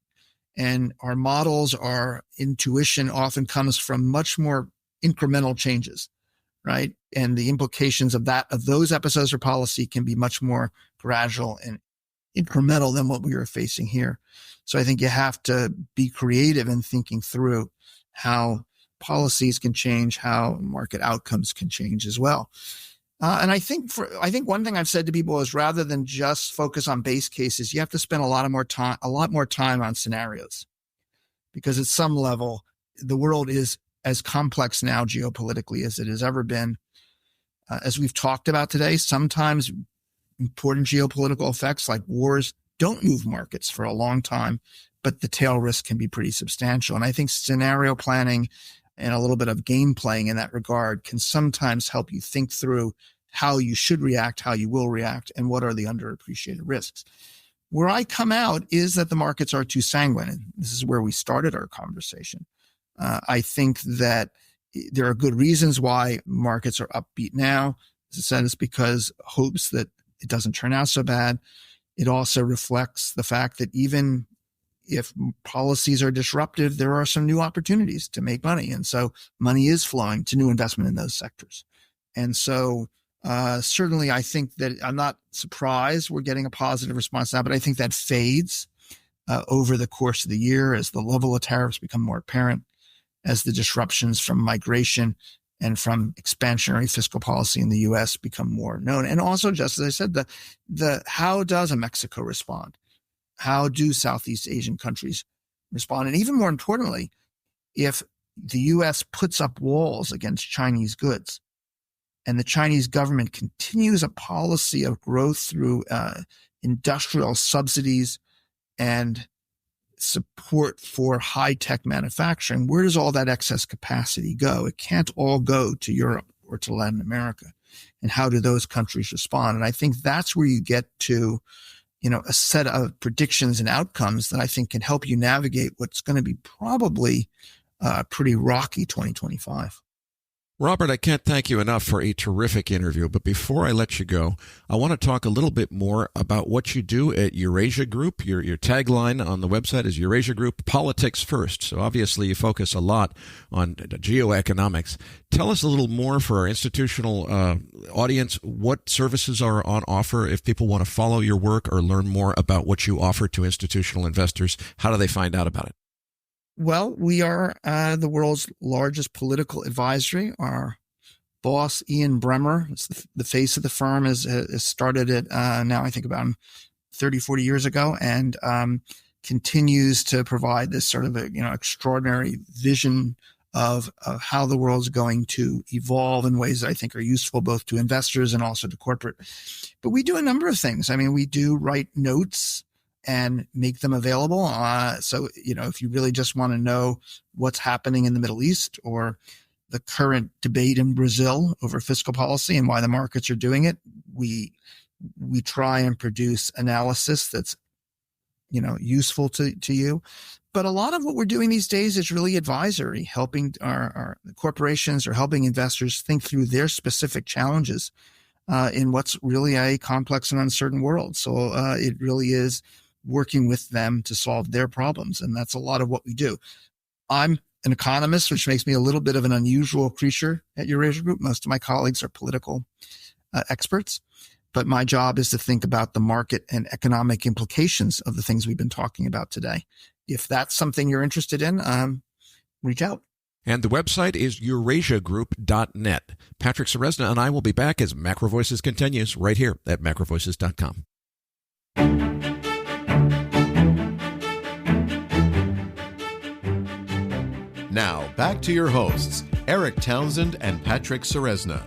And our models, our intuition often comes from much more incremental changes, right? And the implications of those episodes for policy can be much more gradual and incremental than what we are facing here. So I think you have to be creative in thinking through how policies can change, how market outcomes can change as well. And I think one thing I've said to people is, rather than just focus on base cases, you have to spend a lot more time on scenarios, because at some level, the world is as complex now geopolitically as it has ever been. As we've talked about today, sometimes important geopolitical effects like wars don't move markets for a long time, but the tail risk can be pretty substantial. And I think scenario planning and a little bit of game playing in that regard can sometimes help you think through how you should react, how you will react, and what are the underappreciated risks. Where I come out is that the markets are too sanguine. And this is where we started our conversation. I think that there are good reasons why markets are upbeat now. As I said, it's because hopes that it doesn't turn out so bad. It also reflects the fact that even if policies are disruptive, there are some new opportunities to make money. And so money is flowing to new investment in those sectors. And so certainly I think that I'm not surprised we're getting a positive response now, but I think that fades over the course of the year as the level of tariffs become more apparent, as the disruptions from migration and from expansionary fiscal policy in the U.S. become more known. And also, just as I said, the how does a Mexico respond? How do Southeast Asian countries respond? And even more importantly, if the U.S. puts up walls against Chinese goods and the Chinese government continues a policy of growth through industrial subsidies and support for high-tech manufacturing, where does all that excess capacity go? It can't all go to Europe or to Latin America. And how do those countries respond? And I think that's where you get to, a set of predictions and outcomes that I think can help you navigate what's going to be probably a pretty rocky 2025. Robert, I can't thank you enough for a terrific interview. But before I let you go, I want to talk a little bit more about what you do at Eurasia Group. Your tagline on the website is Eurasia Group, Politics First. So obviously you focus a lot on geoeconomics. Tell us a little more for our institutional audience. What services are on offer if people want to follow your work or learn more about what you offer to institutional investors? How do they find out about it? Well, we are the world's largest political advisory. Our boss, Ian Bremmer, is the face of the firm, has started it now, I think, about 30, 40 years ago, and continues to provide this sort of extraordinary vision of how the world's going to evolve in ways that I think are useful both to investors and also to corporate. But we do a number of things. I mean, we do write notes and make them available. So, if you really just want to know what's happening in the Middle East or the current debate in Brazil over fiscal policy and why the markets are doing it, we try and produce analysis that's, useful to you. But a lot of what we're doing these days is really advisory, helping our corporations or helping investors think through their specific challenges in what's really a complex and uncertain world. So it really is working with them to solve their problems. And that's a lot of what we do. I'm an economist, which makes me a little bit of an unusual creature at Eurasia Group. Most of my colleagues are political experts, but my job is to think about the market and economic implications of the things we've been talking about today. If that's something you're interested in, reach out. And the website is eurasiagroup.net. Patrick Ceresna and I will be back as MacroVoices continues right here at macrovoices.com. Now, back to your hosts, Eric Townsend and Patrick Ceresna.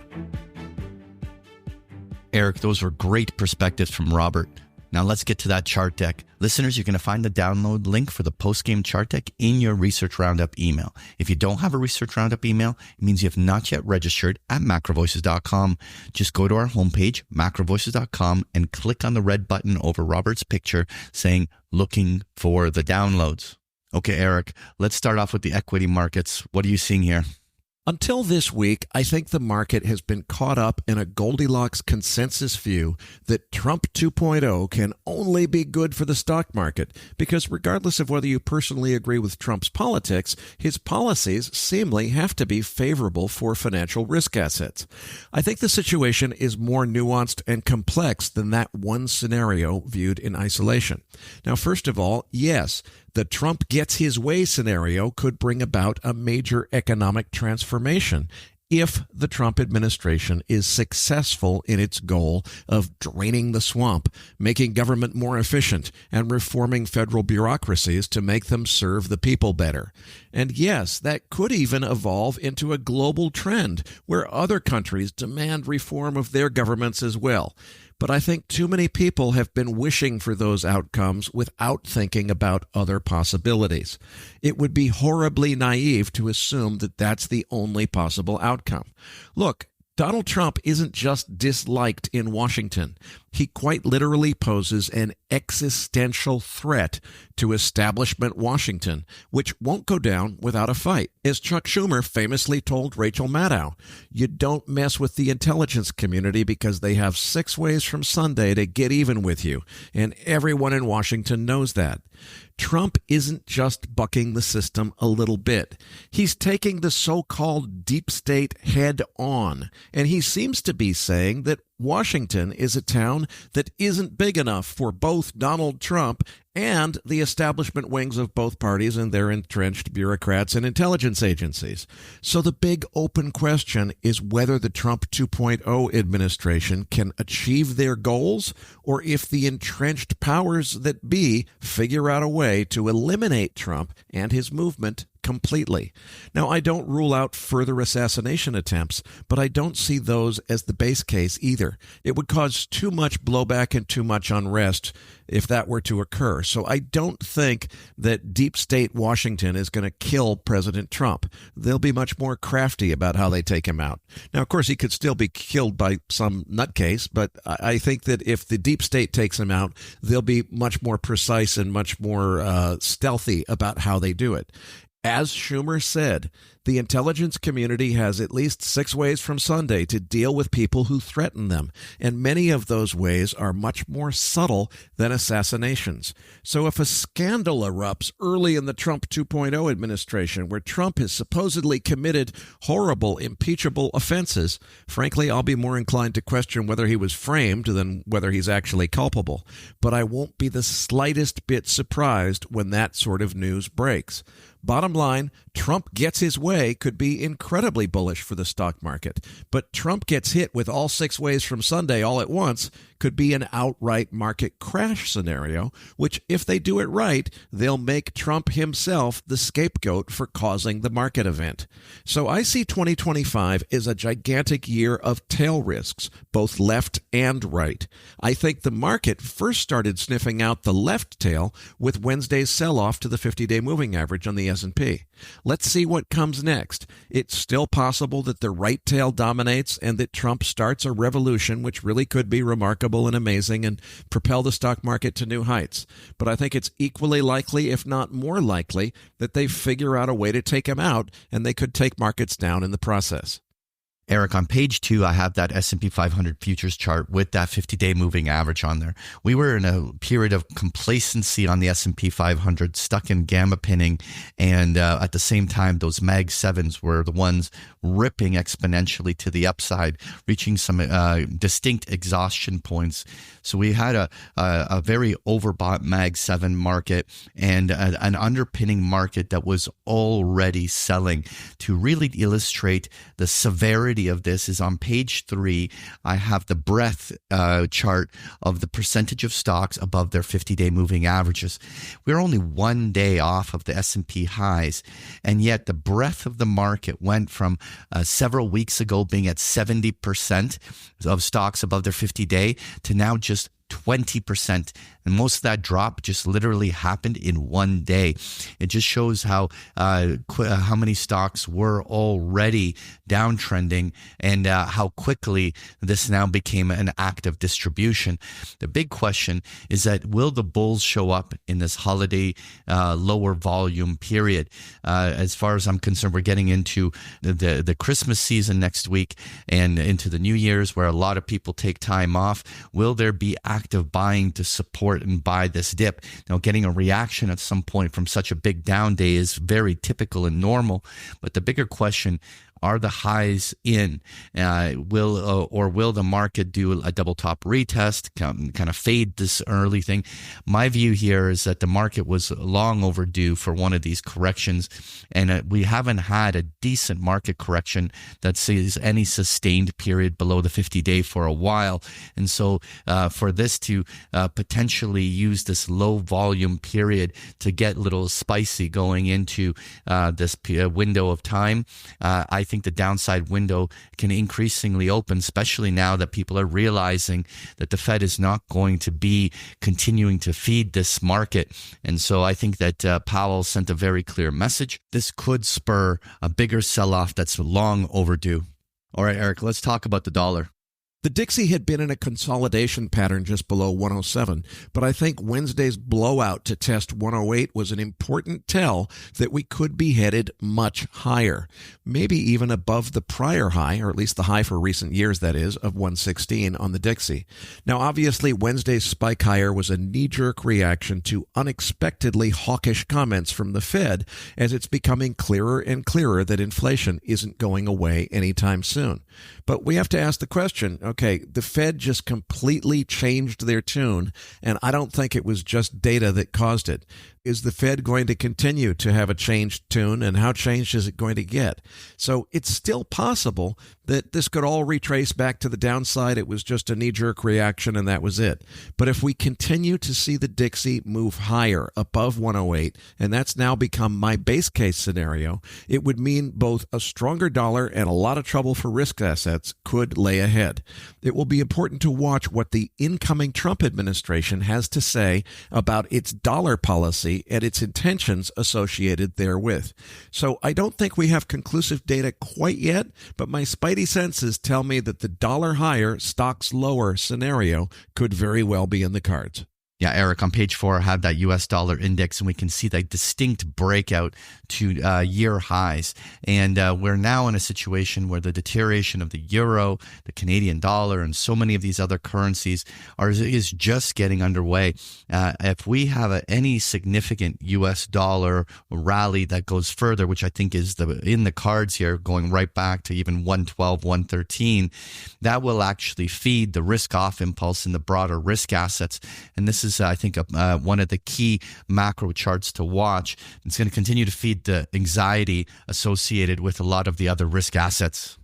Eric, those were great perspectives from Robert. Now let's get to that chart deck. Listeners, you're going to find the download link for the Postgame chart deck in your Research Roundup email. If you don't have a Research Roundup email, it means you have not yet registered at macrovoices.com. Just go to our homepage, macrovoices.com, and click on the red button over Robert's picture saying, looking for the downloads. Okay, Eric, let's start off with the equity markets. What are you seeing here? Until this week, I think the market has been caught up in a Goldilocks consensus view that Trump 2.0 can only be good for the stock market because regardless of whether you personally agree with Trump's politics, his policies seemingly have to be favorable for financial risk assets. I think the situation is more nuanced and complex than that one scenario viewed in isolation. Now, first of all, yes, the Trump gets his way scenario could bring about a major economic transformation if the Trump administration is successful in its goal of draining the swamp, making government more efficient, and reforming federal bureaucracies to make them serve the people better. And yes, that could even evolve into a global trend where other countries demand reform of their governments as well. But I think too many people have been wishing for those outcomes without thinking about other possibilities. It would be horribly naive to assume that that's the only possible outcome. Look, Donald Trump isn't just disliked in Washington. He quite literally poses an existential threat to establishment Washington, which won't go down without a fight. As Chuck Schumer famously told Rachel Maddow, you don't mess with the intelligence community because they have 6 ways from Sunday to get even with you, and everyone in Washington knows that. Trump isn't just bucking the system a little bit. He's taking the so-called deep state head on, and he seems to be saying that Washington is a town that isn't big enough for both Donald Trump and the establishment wings of both parties and their entrenched bureaucrats and intelligence agencies. So the big open question is whether the Trump 2.0 administration can achieve their goals, or if the entrenched powers that be figure out a way to eliminate Trump and his movement completely. Now, I don't rule out further assassination attempts, but I don't see those as the base case either. It would cause too much blowback and too much unrest if that were to occur. So I don't think that deep state Washington is going to kill President Trump. They'll be much more crafty about how they take him out. Now, of course, he could still be killed by some nutcase, but I think that if the deep state takes him out, they'll be much more precise and much more stealthy about how they do it. As Schumer said, the intelligence community has at least 6 ways from Sunday to deal with people who threaten them, and many of those ways are much more subtle than assassinations. So if a scandal erupts early in the Trump 2.0 administration where Trump has supposedly committed horrible, impeachable offenses, frankly, I'll be more inclined to question whether he was framed than whether he's actually culpable. But I won't be the slightest bit surprised when that sort of news breaks. Bottom line, Trump gets his way could be incredibly bullish for the stock market, but Trump gets hit with all 6 ways from Sunday all at once could be an outright market crash scenario, which if they do it right, they'll make Trump himself the scapegoat for causing the market event. So I see 2025 as a gigantic year of tail risks, both left and right. I think the market first started sniffing out the left tail with Wednesday's sell-off to the 50-day moving average on the S&P. Let's see what comes next. It's still possible that the right tail dominates and that Trump starts a revolution, which really could be remarkable and amazing and propel the stock market to new heights. But I think it's equally likely, if not more likely, that they figure out a way to take him out, and they could take markets down in the process. Eric, on page 2, I have that S&P 500 futures chart with that 50-day moving average on there. We were in a period of complacency on the S&P 500, stuck in gamma pinning, and at the same time, those Mag 7s were the ones ripping exponentially to the upside, reaching some distinct exhaustion points. So we had a very overbought Mag 7 market and an underpinning market that was already selling. To really illustrate the severity of this is on page 3. I have the breadth chart of the percentage of stocks above their 50-day moving averages. We're only 1 day off of the S&P highs, and yet the breadth of the market went from several weeks ago being at 70% of stocks above their 50-day to now just 20%. And most of that drop just literally happened in 1 day. It just shows how many stocks were already downtrending and how quickly this now became an active distribution. The big question is that will the bulls show up in this holiday lower volume period? As far as I'm concerned, we're getting into the Christmas season next week and into the New Year's, where a lot of people take time off. Will there be active buying to support and buy this dip? Now, getting a reaction at some point from such a big down day is very typical and normal, but the bigger question, are the highs in? Will the market do a double top retest, kind of fade this early thing? My view here is that the market was long overdue for one of these corrections, and we haven't had a decent market correction that sees any sustained period below the 50-day for a while. And so for this to potentially use this low volume period to get a little spicy going into this window of time, I think the downside window can increasingly open, especially now that people are realizing that the Fed is not going to be continuing to feed this market. And so I think that Powell sent a very clear message. This could spur a bigger sell-off that's long overdue. All right, Eric, let's talk about the dollar. The Dixie had been in a consolidation pattern just below 107, but I think Wednesday's blowout to test 108 was an important tell that we could be headed much higher, maybe even above the prior high, or at least the high for recent years, that is, of 116 on the Dixie. Now, obviously, Wednesday's spike higher was a knee-jerk reaction to unexpectedly hawkish comments from the Fed, as it's becoming clearer and clearer that inflation isn't going away anytime soon. But we have to ask the question, okay, the Fed just completely changed their tune, and I don't think it was just data that caused it. Is the Fed going to continue to have a changed tune, and how changed is it going to get? So it's still possible that this could all retrace back to the downside. It was just a knee-jerk reaction, and that was it. But if we continue to see the Dixie move higher above 108, and that's now become my base case scenario, it would mean both a stronger dollar and a lot of trouble for risk assets could lay ahead. It will be important to watch what the incoming Trump administration has to say about its dollar policy and its intentions associated therewith. So I don't think we have conclusive data quite yet, but my spidey senses tell me that the dollar higher, stocks lower scenario could very well be in the cards. Yeah, Eric, on page 4, I have that U.S. dollar index, and we can see that distinct breakout to year highs. And we're now in a situation where the deterioration of the euro, the Canadian dollar, and so many of these other currencies is just getting underway. If we have any significant U.S. dollar rally that goes further, which I think is in the cards here, going right back to even 112, 113, that will actually feed the risk-off impulse in the broader risk assets. And this is, I think, one of the key macro charts to watch. It's going to continue to feed the anxiety associated with a lot of the other risk assets.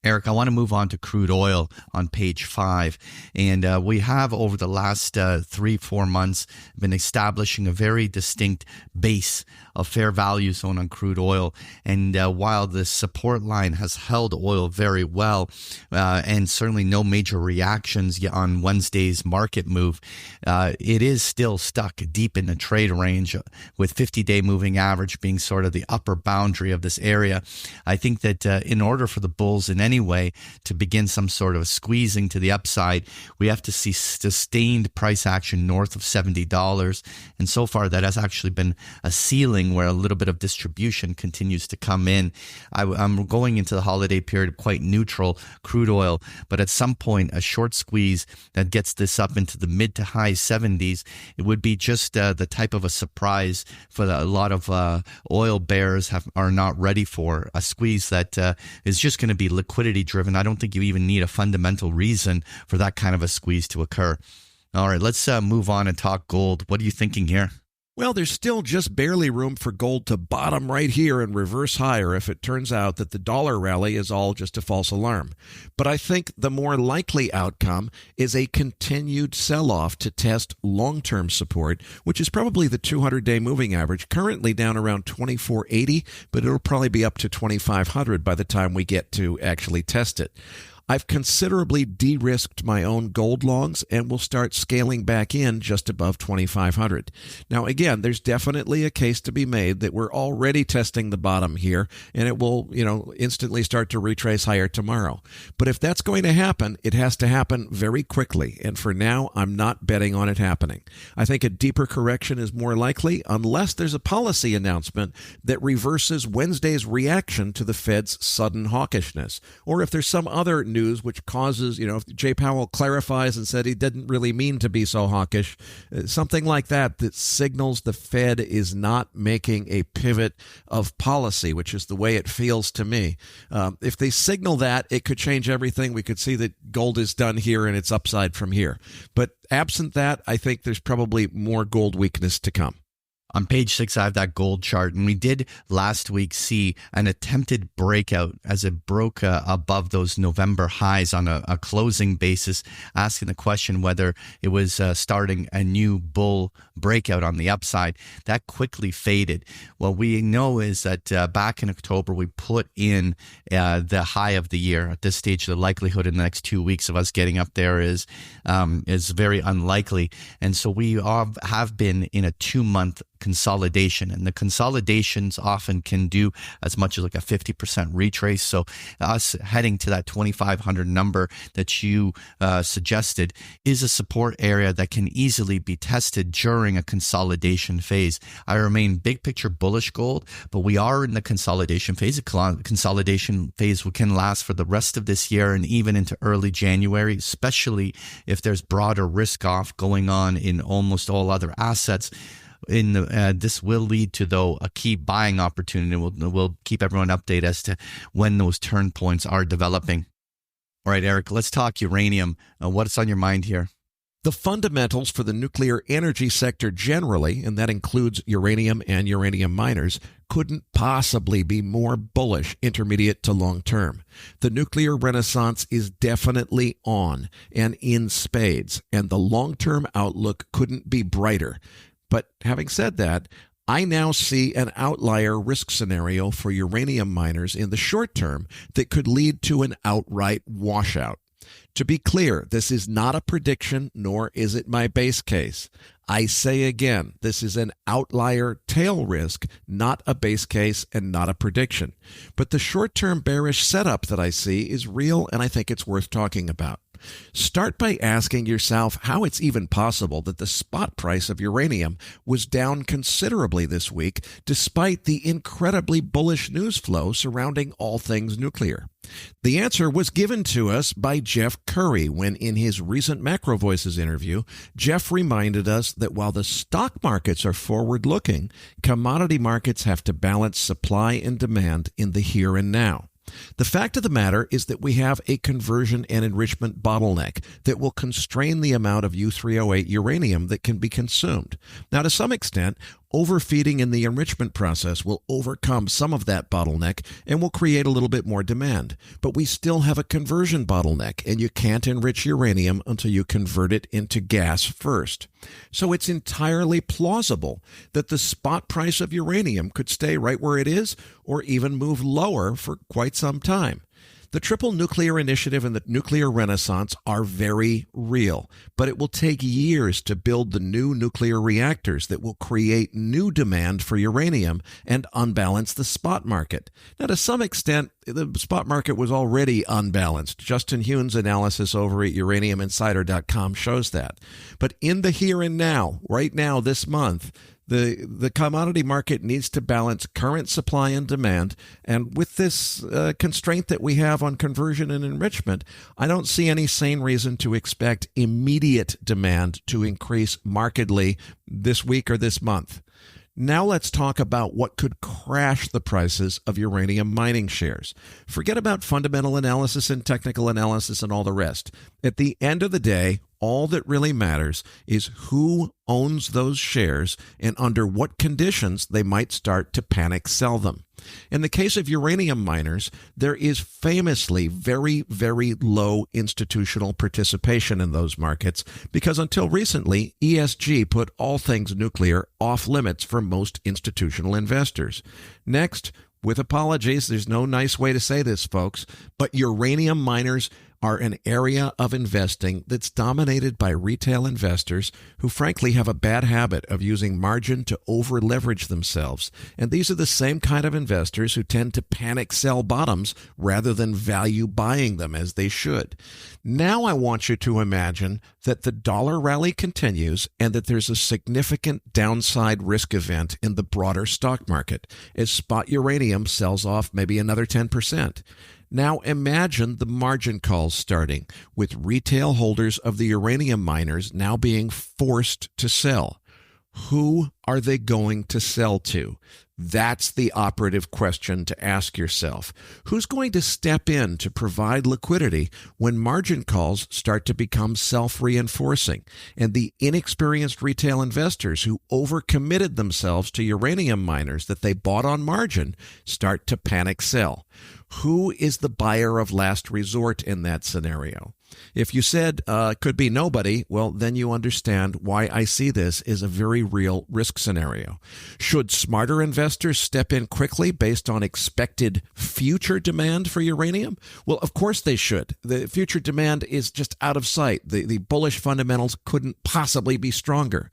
Eric, I want to move on to crude oil on page 5. And we have, over the last 3-4 months, been establishing a very distinct base of fair value zone on crude oil. And while the support line has held oil very well, and certainly no major reactions on Wednesday's market move, it is still stuck deep in the trade range, with 50-day moving average being sort of the upper boundary of this area. I think that in order for the bulls in any way to begin some sort of squeezing to the upside, we have to see sustained price action north of $70. And so far, that has actually been a ceiling where a little bit of distribution continues to come in. I'm going into the holiday period quite neutral crude oil, but at some point, a short squeeze that gets this up into the mid to high 70s, it would be just the type of a surprise for a lot of oil bears are not ready for. A squeeze that is just going to be liquidity driven. I don't think you even need a fundamental reason for that kind of a squeeze to occur. All right, let's move on and talk gold. What are you thinking here? Well, there's still just barely room for gold to bottom right here and reverse higher if it turns out that the dollar rally is all just a false alarm. But I think the more likely outcome is a continued sell-off to test long-term support, which is probably the 200-day moving average, currently down around 2480, but it'll probably be up to 2500 by the time we get to actually test it. I've considerably de-risked my own gold longs and will start scaling back in just above 2,500. Now, again, there's definitely a case to be made that we're already testing the bottom here, and it will, instantly start to retrace higher tomorrow. But if that's going to happen, it has to happen very quickly, and for now, I'm not betting on it happening. I think a deeper correction is more likely unless there's a policy announcement that reverses Wednesday's reaction to the Fed's sudden hawkishness, or if there's some other news which causes, if Jay Powell clarifies and said he didn't really mean to be so hawkish, something like that signals the Fed is not making a pivot of policy, which is the way it feels to me. If they signal that, it could change everything. We could see that gold is done here and it's upside from here. But absent that, I think there's probably more gold weakness to come. On page 6, I have that gold chart, and we did last week see an attempted breakout as it broke above those November highs on a closing basis, asking the question whether it was starting a new bull breakout on the upside. That quickly faded. What we know is that back in October, we put in the high of the year. At this stage, the likelihood in the next 2 weeks of us getting up there is very unlikely. And so we have been in a 2-month consolidation, and the consolidations often can do as much as like a 50% retrace. So us heading to that 2,500 number that you suggested is a support area that can easily be tested during a consolidation phase. I remain big picture bullish gold, but we are in the consolidation phase. The consolidation phase can last for the rest of this year and even into early January, especially if there's broader risk off going on in almost all other assets. This will lead to, though, a key buying opportunity. We'll keep everyone updated as to when those turn points are developing. All right, Eric, let's talk uranium. What's on your mind here? The fundamentals for the nuclear energy sector generally, and that includes uranium and uranium miners, couldn't possibly be more bullish intermediate to long term. The nuclear renaissance is definitely on and in spades, and the long-term outlook couldn't be brighter. But having said that, I now see an outlier risk scenario for uranium miners in the short term that could lead to an outright washout. To be clear, this is not a prediction, nor is it my base case. I say again, this is an outlier tail risk, not a base case and not a prediction. But the short-term bearish setup that I see is real, and I think it's worth talking about. Start by asking yourself how it's even possible that the spot price of uranium was down considerably this week, despite the incredibly bullish news flow surrounding all things nuclear. The answer was given to us by Jeff Curry when, in his recent MacroVoices interview, Jeff reminded us that while the stock markets are forward-looking, commodity markets have to balance supply and demand in the here and now. The fact of the matter is that we have a conversion and enrichment bottleneck that will constrain the amount of U-308 uranium that can be consumed. Now, to some extent, overfeeding in the enrichment process will overcome some of that bottleneck and will create a little bit more demand. But we still have a conversion bottleneck, and you can't enrich uranium until you convert it into gas first. So it's entirely plausible that the spot price of uranium could stay right where it is or even move lower for quite some time. The triple nuclear initiative and the nuclear renaissance are very real, but it will take years to build the new nuclear reactors that will create new demand for uranium and unbalance the spot market. Now, to some extent, the spot market was already unbalanced. Justin Hune's analysis over at uraniuminsider.com shows that. But in the here and now, right now, this month, the commodity market needs to balance current supply and demand, and with this constraint that we have on conversion and enrichment, I don't see any sane reason to expect immediate demand to increase markedly this week or this month. Now let's talk about what could crash the prices of uranium mining shares. Forget about fundamental analysis and technical analysis and all the rest. At the end of the day, all that really matters is who owns those shares and under what conditions they might start to panic sell them. In the case of uranium miners, there is famously very, very low institutional participation in those markets because until recently, ESG put all things nuclear off limits for most institutional investors. Next, with apologies, there's no nice way to say this, folks, but uranium miners are an area of investing that's dominated by retail investors who frankly have a bad habit of using margin to over-leverage themselves. And these are the same kind of investors who tend to panic sell bottoms rather than value buying them as they should. Now I want you to imagine that the dollar rally continues and that there's a significant downside risk event in the broader stock market as spot uranium sells off maybe another 10%. Now imagine the margin calls starting, with retail holders of the uranium miners now being forced to sell. Who are they going to sell to? That's the operative question to ask yourself. Who's going to step in to provide liquidity when margin calls start to become self-reinforcing and the inexperienced retail investors who overcommitted themselves to uranium miners that they bought on margin start to panic sell? Who is the buyer of last resort in that scenario? If you said could be nobody, well, then you understand why I see this as a very real risk scenario. Should smarter investors step in quickly based on expected future demand for uranium? Well, of course they should. The future demand is just out of sight. The bullish fundamentals couldn't possibly be stronger.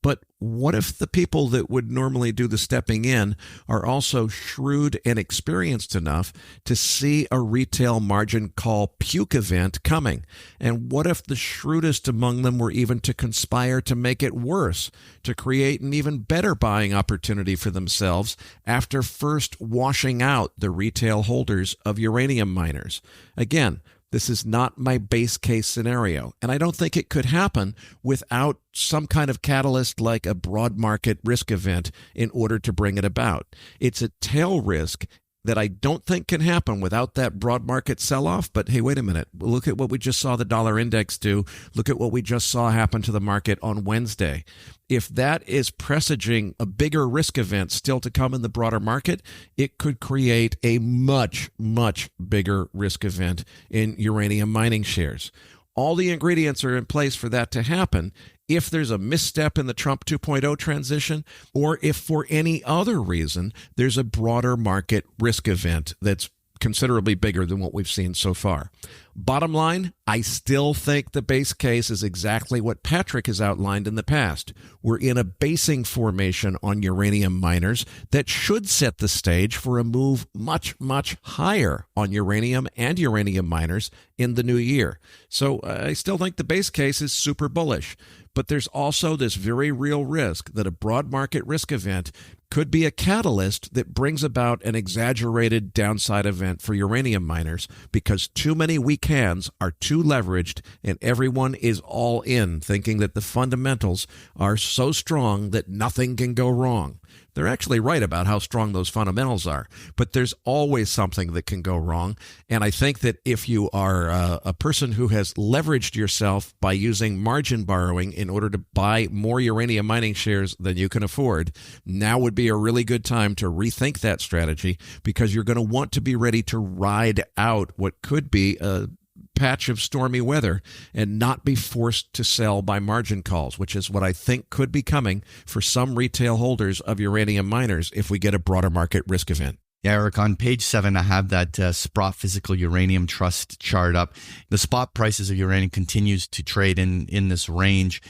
But what if the people that would normally do the stepping in are also shrewd and experienced enough to see a retail margin call puke event coming? And what if the shrewdest among them were even to conspire to make it worse, to create an even better buying opportunity for themselves after first washing out the retail holders of uranium miners? Again, this is not my base case scenario, and I don't think it could happen without some kind of catalyst like a broad market risk event in order to bring it about. It's a tail risk that I don't think can happen without that broad market sell-off. But hey, wait a minute. Look at what we just saw the dollar index do. Look at what we just saw happen to the market on Wednesday. If that is presaging a bigger risk event still to come in the broader market, it could create a much, much bigger risk event in uranium mining shares. All the ingredients are in place for that to happen. If there's a misstep in the Trump 2.0 transition, or if for any other reason there's a broader market risk event that's considerably bigger than what we've seen so far. Bottom line, I still think the base case is exactly what Patrick has outlined in the past. We're in a basing formation on uranium miners that should set the stage for a move much, much higher on uranium and uranium miners in the new year. So I still think the base case is super bullish. But there's also this very real risk that a broad market risk event could be a catalyst that brings about an exaggerated downside event for uranium miners because too many weak hands are too leveraged and everyone is all in, thinking that the fundamentals are so strong that nothing can go wrong. They're actually right about how strong those fundamentals are, but there's always something that can go wrong. And I think that if you are a person who has leveraged yourself by using margin borrowing in order to buy more uranium mining shares than you can afford, now would be a really good time to rethink that strategy because you're going to want to be ready to ride out what could be a patch of stormy weather and not be forced to sell by margin calls, which is what I think could be coming for some retail holders of uranium miners if we get a broader market risk event. Yeah, Eric, on page 7, I have that Sprott Physical Uranium Trust chart up. The spot prices of uranium continues to trade in this range.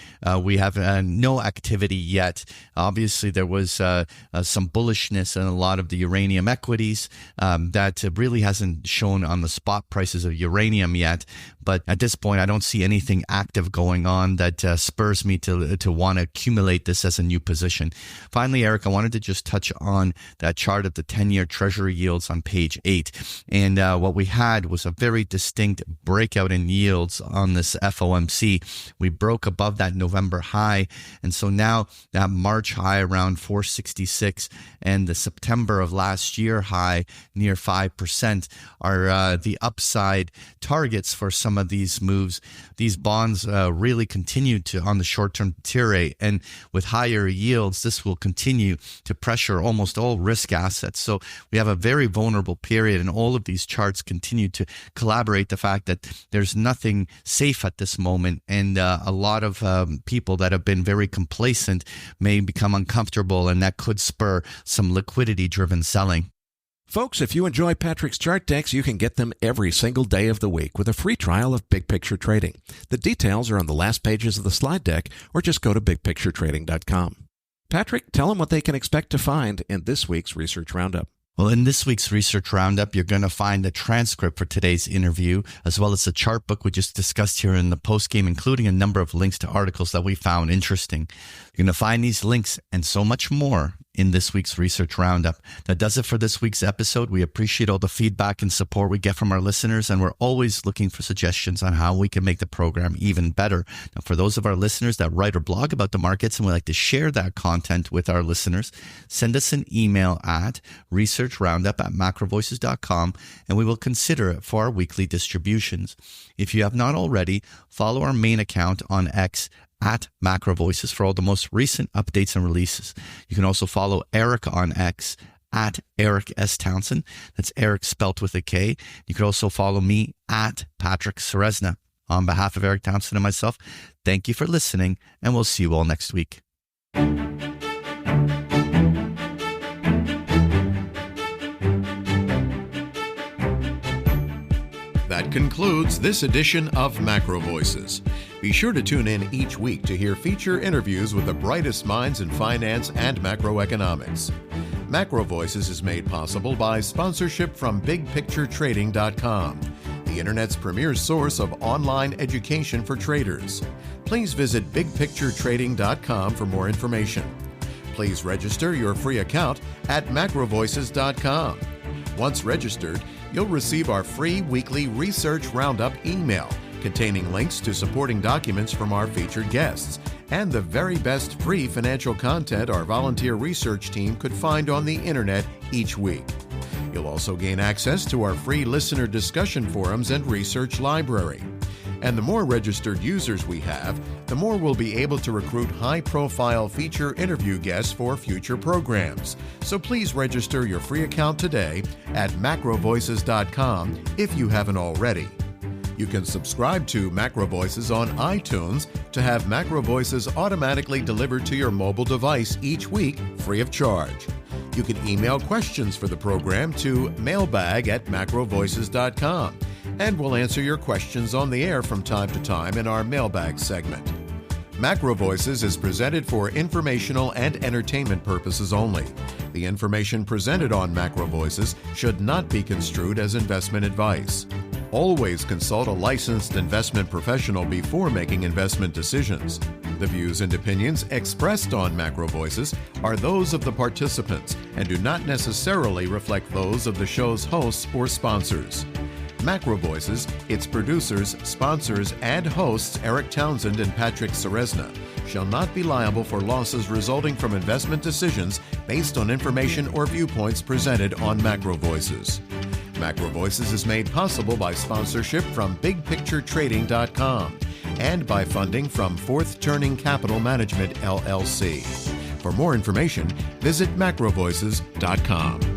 We have no activity yet. Obviously, there was some bullishness in a lot of the uranium equities that really hasn't shown on the spot prices of uranium yet. But at this point, I don't see anything active going on that spurs me to want to accumulate this as a new position. Finally, Eric, I wanted to just touch on that chart of the 10-year Treasury yields on page 8. And what we had was a very distinct breakout in yields on this FOMC. We broke above that November high. And so now that March high around 466 and the September of last year high near 5% are the upside targets for some of these moves. These bonds really continue to on the short-term deteriorate, and with higher yields, this will continue to pressure almost all risk assets. So we have a very vulnerable period, and all of these charts continue to collaborate the fact that there's nothing safe at this moment, and a lot of people that have been very complacent may become uncomfortable, and that could spur some liquidity-driven selling. Folks, if you enjoy Patrick's chart decks, you can get them every single day of the week with a free trial of Big Picture Trading. The details are on the last pages of the slide deck, or just go to bigpicturetrading.com. Patrick, tell them what they can expect to find in this week's Research Roundup. Well, in this week's Research Roundup, you're going to find the transcript for today's interview, as well as the chart book we just discussed here in the postgame, including a number of links to articles that we found interesting. You're going to find these links and so much more in this week's Research Roundup. That does it for this week's episode. We appreciate all the feedback and support we get from our listeners, and we're always looking for suggestions on how we can make the program even better. Now, for those of our listeners that write or blog about the markets and would like to share that content with our listeners, send us an email at researchroundup@macrovoices.com, and we will consider it for our weekly distributions. If you have not already, follow our main account on X at MacroVoices for all the most recent updates and releases. You can also follow Eric on X at Eric S. Townsend. That's Eric spelt with a K. You can also follow me at Patrick Ceresna. On behalf of Eric Townsend and myself, thank you for listening, and we'll see you all next week. That concludes this edition of Macro Voices. Be sure to tune in each week to hear feature interviews with the brightest minds in finance and macroeconomics. Macro Voices is made possible by sponsorship from BigPictureTrading.com, the Internet's premier source of online education for traders. Please visit BigPictureTrading.com for more information. Please register your free account at MacroVoices.com. Once registered, you'll receive our free weekly Research Roundup email containing links to supporting documents from our featured guests and the very best free financial content our volunteer research team could find on the internet each week. You'll also gain access to our free listener discussion forums and research library. And the more registered users we have, the more we'll be able to recruit high-profile feature interview guests for future programs. So please register your free account today at MacroVoices.com if you haven't already. You can subscribe to MacroVoices on iTunes to have MacroVoices automatically delivered to your mobile device each week free of charge. You can email questions for the program to mailbag@macrovoices.com, and we'll answer your questions on the air from time to time in our mailbag segment. MacroVoices is presented for informational and entertainment purposes only. The information presented on MacroVoices should not be construed as investment advice. Always consult a licensed investment professional before making investment decisions. The views and opinions expressed on MacroVoices are those of the participants and do not necessarily reflect those of the show's hosts or sponsors. MacroVoices, its producers, sponsors, and hosts Eric Townsend and Patrick Ceresna shall not be liable for losses resulting from investment decisions based on information or viewpoints presented on MacroVoices. MacroVoices is made possible by sponsorship from BigPictureTrading.com and by funding from Fourth Turning Capital Management, LLC. For more information, visit MacroVoices.com.